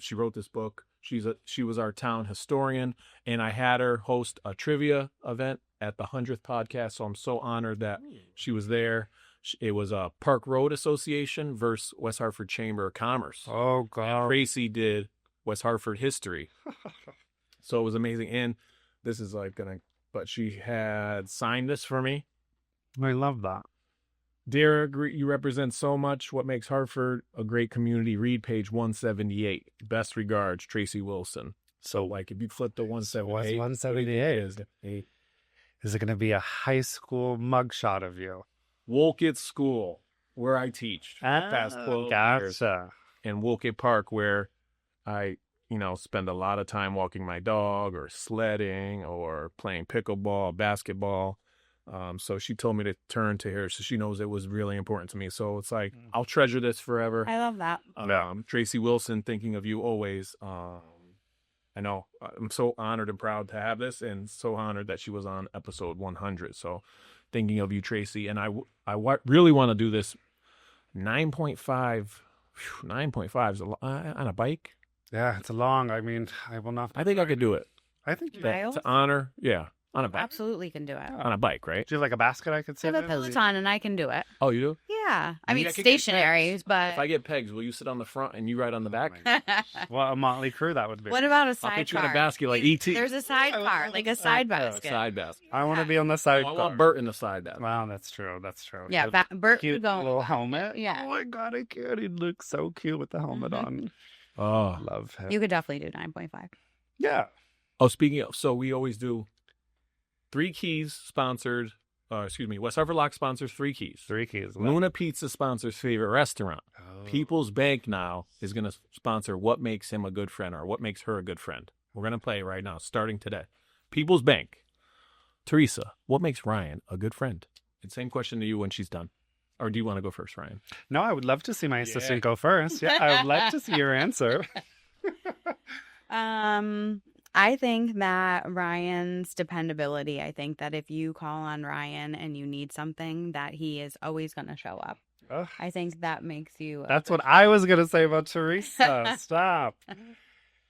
She wrote this book. She was our town historian, and I had her host a trivia event at the 100th podcast. So I'm so honored that she was there. It was a Park Road Association versus West Hartford Chamber of Commerce. Oh, God. Tracy did West Hartford history. So it was amazing. And this is but she had signed this for me. I love that. Dear, you represent so much. What makes Hartford a great community? Read page 178. Best regards, Tracy Wilson. So, if you flip the 178. What's 178? Is it going to be a high school mugshot of you? Wolcott School, where I teach. Past 12 years. And Wolcott Park, where I, spend a lot of time walking my dog or sledding or playing pickleball, basketball. So she told me to turn to her, so she knows it was really important to me. So it's I'll treasure this forever. I love that. Tracy Wilson, thinking of you always. I know I'm so honored and proud to have this, and so honored that she was on episode 100. So thinking of you, Tracy, and I really want to do this 9.5. 9.5 is a lot on a bike. Yeah, it's long. I mean, I will not. I think I could do it. I think Miles? To honor, on a bike. Absolutely can do it. On a bike, right? Do you have like a basket I could I sit have a in? Peloton and I can do it. Oh, you do? Yeah. I mean, I could get stationary, pegs. but... If I get pegs, will you sit on the front and you ride on the back? Well, a motley crew that would be. What about a I'll sidecar? put you in a basket like E.T. There's a sidecar, like a side basket. Side basket. I want to be on the side. I want Bert in the side basket. Wow, that's true. That's true. Yeah, With Bert cute could go. little helmet. Yeah. Oh my God, I can't. He looks so cute with the helmet on. Oh. Love him. You could definitely do 9.5. Yeah. Oh, speaking of, so we always do 3 Keys sponsored, West Hartford Lock sponsors 3 Keys. 3 keys. Luna Pizza sponsors favorite restaurant. Oh. People's Bank now is going to sponsor what makes him a good friend or what makes her a good friend. We're going to play right now, starting today. People's Bank. Teresa, what makes Ryan a good friend? And same question to you when she's done. Or do you want to go first, Ryan? No, I would love to see my assistant go first. Yeah, I would like to see your answer. I think that Ryan's dependability. I think that if you call on Ryan and you need something, that he is always going to show up. Ugh. I think that makes you. That's what I was going to say about Teresa. Stop.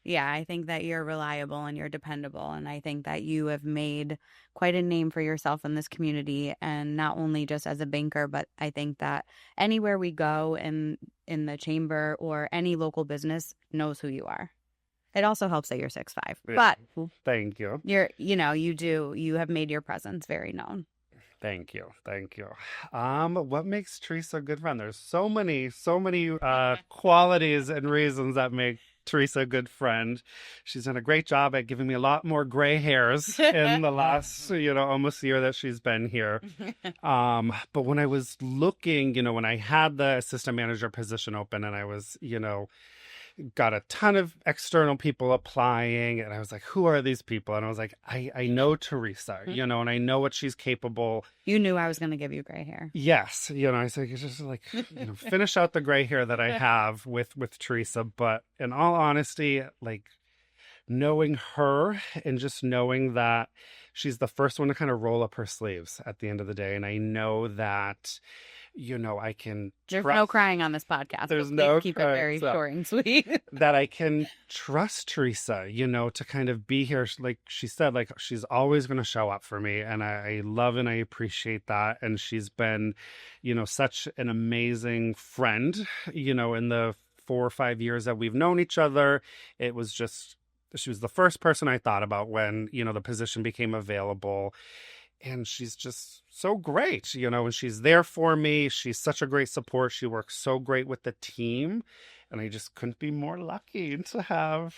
Yeah, I think that you're reliable and you're dependable. And I think that you have made quite a name for yourself in this community. And not only just as a banker, but I think that anywhere we go in the chamber or any local business knows who you are. It also helps that you're 6'5", Yeah. but Thank you. you have made your presence very known. Thank you. Thank you. What makes Teresa a good friend? There's so many qualities and reasons that make Teresa a good friend. She's done a great job at giving me a lot more gray hairs in the last, almost year that she's been here. But when I was looking, when I had the assistant manager position open and I was, got a ton of external people applying and I was like, who are these people? And I was like, I know Teresa, and I know what she's capable. You knew I was going to give you gray hair. Yes. I said, it's just like, finish out the gray hair that I have with Teresa. But in all honesty, like knowing her and just knowing that she's the first one to kind of roll up her sleeves at the end of the day. And I know that, I can There's no crying on this podcast. There's Please no keep crying, it very so- short and sweet. that I can trust Teresa, to kind of be here. Like she said, like she's always going to show up for me. And I love and I appreciate that. And she's been, such an amazing friend, in the 4 or 5 years that we've known each other. It was just, she was the first person I thought about when, the position became available. And she's just so great, and she's there for me. She's such a great support. She works so great with the team. And I just couldn't be more lucky to have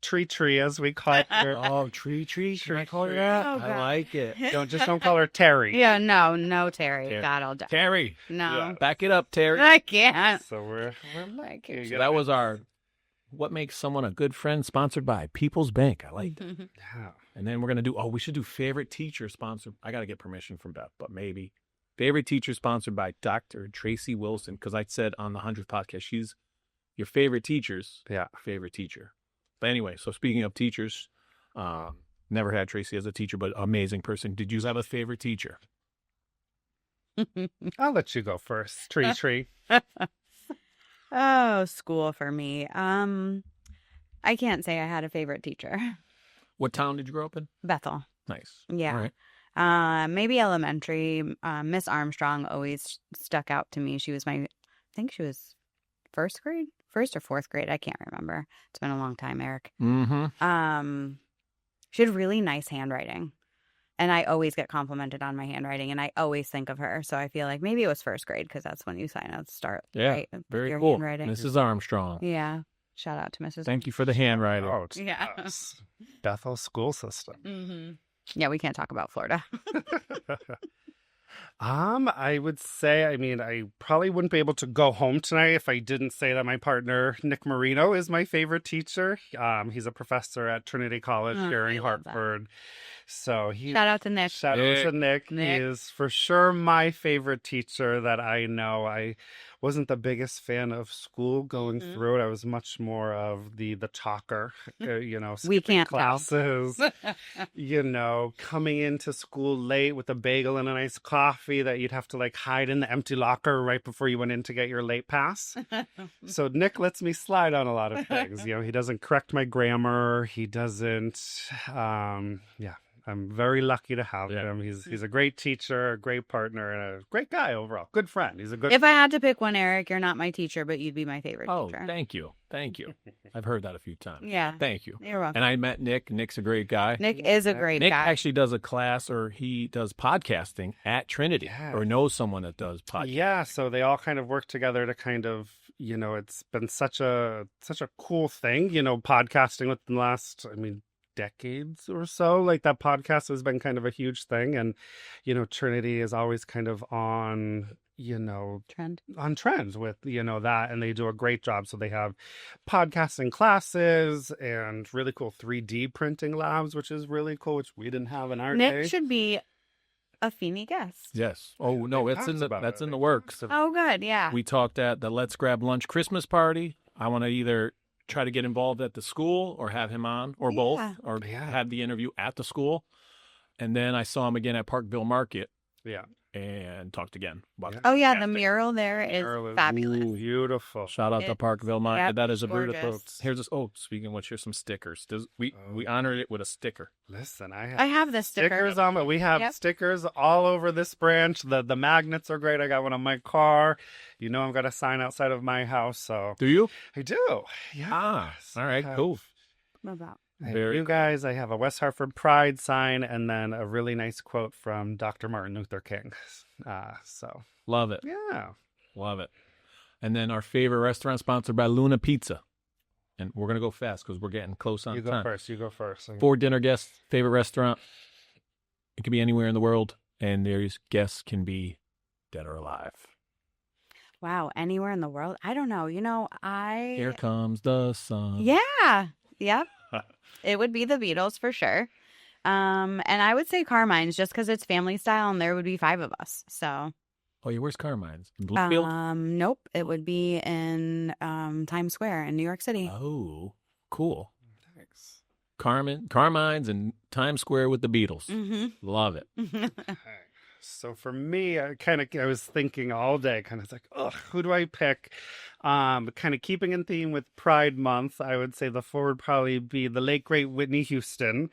Tree, as we call her. Oh, Tree. Can I call her that? Oh, I God. like it. Don't call her Terry. Yeah, no, Terry. Terry. God, I'll die. Terry. No, Yeah. Back it up, Terry. I can't. So we're lucky. So that was our What Makes Someone a Good Friend, sponsored by People's Bank. I like that. Yeah. And then we're going to do, we should do favorite teacher sponsored. I got to get permission from Beth, but maybe. Favorite teacher sponsored by Dr. Tracy Wilson, because I said on the 100th podcast, she's your favorite teacher's favorite teacher. But anyway, so speaking of teachers, never had Tracy as a teacher, but amazing person. Did you have a favorite teacher? I'll let you go first. Tree. Oh, school for me. I can't say I had a favorite teacher. What town did you grow up in? Bethel. Nice. Yeah. All right. Maybe elementary. Miss Armstrong always stuck out to me. She was I think she was first or fourth grade. I can't remember. It's been a long time, Eric. Mm-hmm. She had really nice handwriting. And I always get complimented on my handwriting, and I always think of her. So I feel like maybe it was first grade because that's when you sign up to start. Yeah, right, very your cool. handwriting. Mrs. Armstrong. Yeah. Shout out to Mrs. Thank you for the handwriting. Oh, Yeah. yes. Bethel school system. Mm-hmm. Yeah, we can't talk about Florida. I would say, I probably wouldn't be able to go home tonight if I didn't say that my partner, Nick Marino, is my favorite teacher. He's a professor at Trinity College here in Hartford. So Shout out to Nick. Shout out to Nick. He Nick. is for sure my favorite teacher that I know. I wasn't the biggest fan of school going through it. I was much more of the talker, We can't classes, coming into school late with a bagel and a nice coffee that you'd have to like hide in the empty locker right before you went in to get your late pass. So Nick lets me slide on a lot of things. He doesn't correct my grammar. He doesn't, I'm very lucky to have him. He's a great teacher, a great partner, and a great guy overall. Good friend. He's a good. If I had to pick one, Eric, you're not my teacher, but you'd be my favorite teacher. Oh, thank you. I've heard that a few times. Yeah. Thank you. You're welcome. And I met Nick. Nick's a great guy. Nick is a great Nick guy. actually does a class, or he does podcasting at Trinity, or knows someone that does podcasting. Yeah, so they all kind of work together to kind of, it's been such a cool thing, podcasting within the last, decades or so. Like that podcast has been kind of a huge thing, and Trinity is always kind of on trend with that, and they do a great job. So they have podcasting classes and really cool 3D printing labs, which is really cool, which we didn't have in our day. Nick should be a Feeney guest. Yes. Oh no, that's in the works. Oh, good. Yeah. We talked at the Let's Grab Lunch Christmas party. I want to either try to get involved at the school or have him on, or both, or have the interview at the school. And then I saw him again at Parkville Market. Yeah. And talked again. Oh, yeah. The mural there is fabulous. Ooh, beautiful. Shout out to Parkville Market. Yep, that is a gorgeous. beautiful. Here's this. Oh, speaking of which, here's some stickers. We honored it with a sticker. Listen, I have the stickers on it. We have stickers all over this branch. The magnets are great. I got one on my car. I've got a sign outside of my house. So Do you? I do. Yeah. All right. Cool. What about? You guys, I have a West Hartford Pride sign and then a really nice quote from Dr. Martin Luther King. So Love it. Yeah. Love it. And then our favorite restaurant sponsored by Luna Pizza. And we're going to go fast because we're getting close on time. You go first. For dinner guests, favorite restaurant. It can be anywhere in the world. And these guests can be dead or alive. Wow. Anywhere in the world? I don't know. Here comes the sun. Yeah. Yep. It would be the Beatles for sure. And I would say Carmine's just because it's family style and there would be 5 of us. So. Oh, yeah. Where's Carmine's? In Bluefield? Nope. It would be in Times Square in New York City. Oh, cool. Thanks. Carmine's in Times Square with the Beatles. Mm-hmm. Love it. So for me, I was thinking all day, kind of like, who do I pick? Kind of keeping in theme with Pride Month, I would say the 4 would probably be the late great Whitney Houston.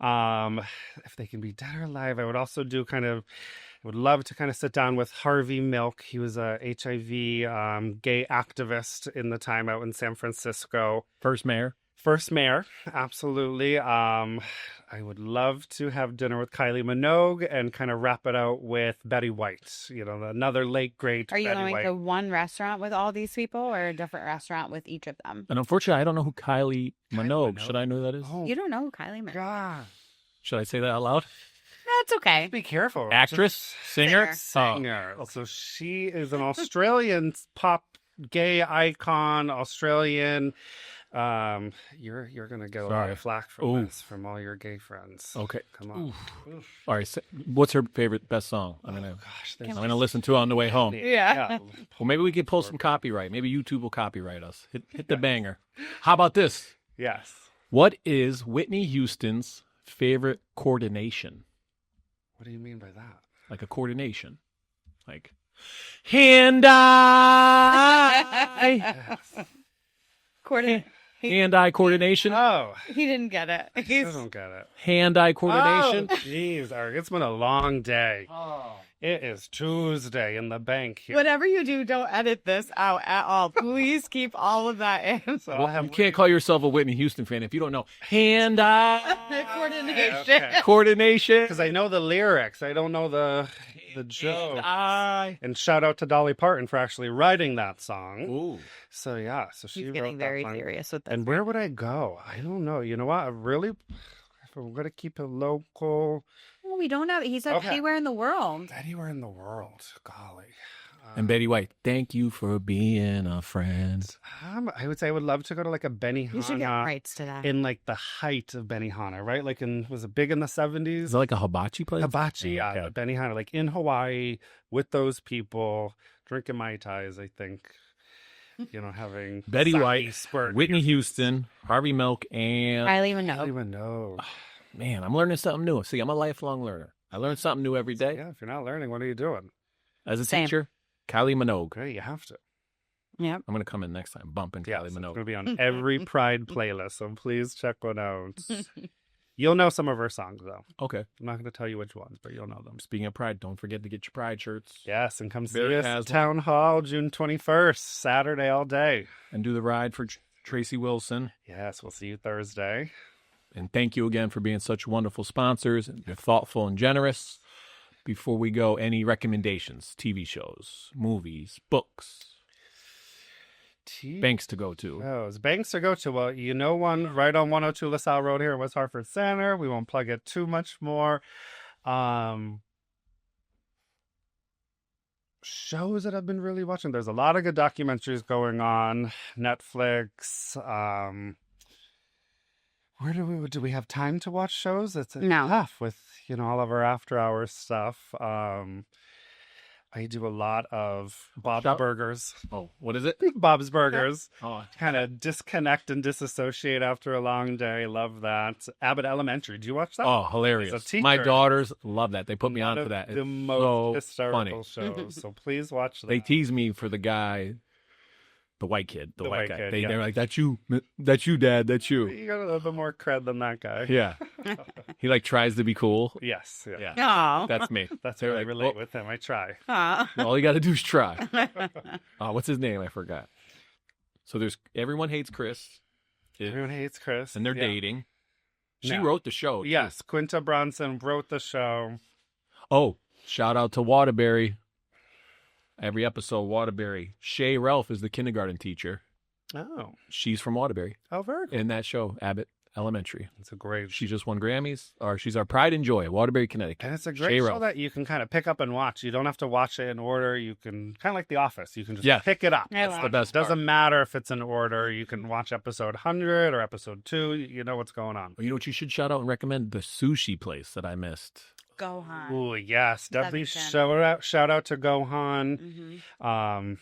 If they can be dead or alive, I would also do would love to kind of sit down with Harvey Milk. He was a HIV gay activist in the time out in San Francisco. First mayor, absolutely. I would love to have dinner with Kylie Minogue and kind of wrap it out with Betty White. Another late great. Are you Betty going White. to one restaurant with all these people, or a different restaurant with each of them? and unfortunately, I don't know who Kylie Minogue. Should I know who that is? Oh, You don't know who Kylie Minogue? God. Should I say that out loud? That's okay. Be careful. Actress, singer. Singer. So she is an Australian pop gay icon. Australian. You're gonna get a lot of flack from all your gay friends. Okay. Come on. Oof. All right. What's her favorite best song? I'm gonna listen to it on the way home. Yeah. Well, maybe we could pull some copyright. Maybe YouTube will copyright us. Hit the banger. How about this? Yes. What is Whitney Houston's favorite coordination? What do you mean by that? Like a coordination, like hand I. Hand-eye coordination. Oh, He didn't get it. I don't get it. Hand-eye coordination. Oh, jeez, Eric, it's been a long day. It is Tuesday in the bank here. Whatever you do, don't edit this out at all. Please keep all of that in. So I'll have You can't call yourself a Whitney Houston fan if you don't know hand-eye Coordination. coordination. because I know the lyrics. I don't know the joke. Hand-eye. And shout out to Dolly Parton for actually writing that song. Ooh. So yeah, so she He's wrote getting that very song. serious with this. And where would I go? I don't know. You know what? If I'm gonna keep it local, Well, we don't have. He said Okay. anywhere in the world. anywhere in the world. Golly. And Betty White, thank you for being a friend. I would say I would love to go to like a You should get Benihana rights to that. in like the height of Benihana, right? Like was it big in the 70s? Is it like a hibachi place? Hibachi, yeah, Okay. Benihana, like in Hawaii with those people drinking Mai Tais, I think. You know, having Betty sake White, spurt. Whitney Houston, Harvey Milk, and I don't even I don't know. even know. man, I'm learning something new. See, I'm a lifelong learner. I learn something new every day. Yeah, if you're not learning, what are you doing? As a Same. teacher, Kylie Minogue. Okay, you have to. Yep. I'm going to come in next time, bumping Yeah, Kylie it's going Minogue. to be on every Pride playlist, so please check one out. You'll know some of her songs, though. Okay. I'm not going to tell you which ones, but you'll know them. Speaking of Pride, don't forget to get your Pride shirts. Yes, and come see Barry us has at Town Hall June 21st, Saturday all day. And do the ride for Tracy Wilson. Yes, we'll see you Thursday. And thank you again for being such wonderful sponsors. You're thoughtful and generous. Before we go, any recommendations? TV shows, movies, books, banks to go to. Banks to go to. Well, you know one right on 102 LaSalle Road here in West Hartford Center. We won't plug it too much more. Shows that I've been really watching. There's a lot of good documentaries going on. Netflix. Where do we have time to watch shows? It's No. tough with all of our after hours stuff. I do a lot of Bob's Shout- Burgers. Oh, what is it? Bob's Burgers. Oh, Kind of disconnect and disassociate after a long day. Love that. Abbott Elementary. Do you watch that? oh hilarious. As a teacher, My daughters love that. They put me One on of for that. The It's most so funny. hysterical shows. So please watch that. They tease me for the guy, the white kid, the white guy. kid, They're yeah. like, that's you, Dad, that's you. You got a little bit more cred than that guy. Yeah. He like tries to be cool. Yes. Yeah. Yeah. Oh. That's me. That's They're where I like, relate well- with him. I try. All you got to do is try. What's his name? I forgot. So there's everyone hates Chris, Everyone hates Chris. and they're Yeah. dating. She No. wrote the show. too. Yes. Quinta Bronson wrote the show. Oh, shout out to Waterbury. Every episode, Waterbury. Shay Ralph is the kindergarten teacher. Oh. She's from Waterbury Very cool. in that show, Abbott Elementary. It's a great She just won Grammys, or she's our pride and joy, Waterbury, Connecticut. And it's a great Shay show Ralph. that you can kind of pick up and watch. You don't have to watch it in order. You can kind of like The Office. You can just Yeah. pick it up. I That's love the best part. Doesn't matter if it's in order. You can watch episode 100 or episode 2. You know what's going on. You know what you should shout out and recommend? The sushi place that I missed. Gohan. Ooh, yes. Definitely That'd be shout out to Gohan. Mm-hmm.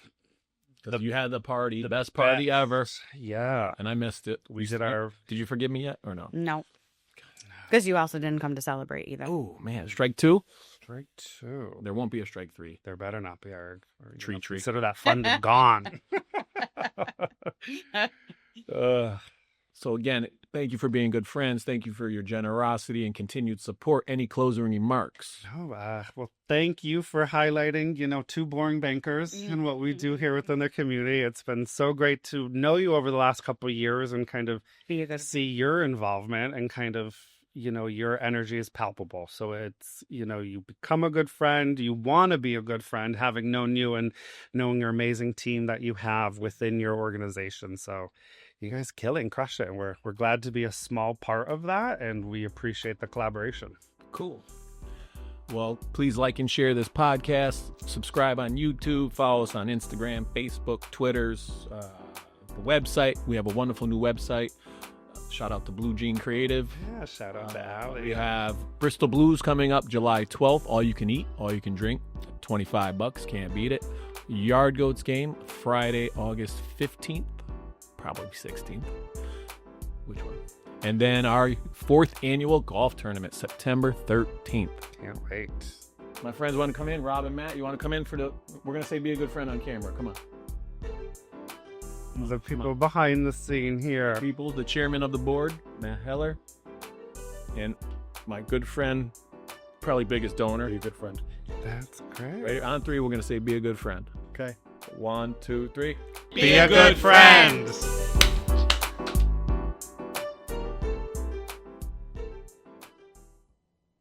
'Cause you had the party, the best party ever, Yeah. and I missed it. We did our... Did you forgive me yet or no? No. Because you also didn't come to celebrate either. Oh man, strike 2. Strike 2. There won't be a strike 3. There better not be, Eric. Or, you Tree, know, tree. Consider that funding gone. So again, thank you for being good friends. Thank you for your generosity and continued support. Any closing remarks? Well, thank you for highlighting, two boring bankers and what we do here within the community. It's been so great to know you over the last couple of years and kind of Be a good see your involvement and kind of, your energy is palpable. So it's, you become a good friend. You want to be a good friend, having known you and knowing your amazing team that you have within your organization. So you guys crush it. And we're glad to be a small part of that. And we appreciate the collaboration. Cool. Well, please like and share this podcast. Subscribe on YouTube. Follow us on Instagram, Facebook, Twitters, the website. We have a wonderful new website. Shout out to Blue Jean Creative. Yeah, shout out to Allie. We have Bristol Blues coming up July 12th. All you can eat, all you can drink. $25. Can't beat it. Yard Goats game Friday, August 15th. Probably 16th. Which one? And then our 4th annual golf tournament, September 13th. Can't wait. My friends want to come in. Rob and Matt, you want to come in for we're going to say be a good friend on camera. Come on. The people behind the scene here. People, the chairman of the board, Matt Heller, and my good friend, probably biggest donor. Be a good friend. That's great. Right on three, we're going to say be a good friend. Okay. 1, 2, 3. Be a good friend.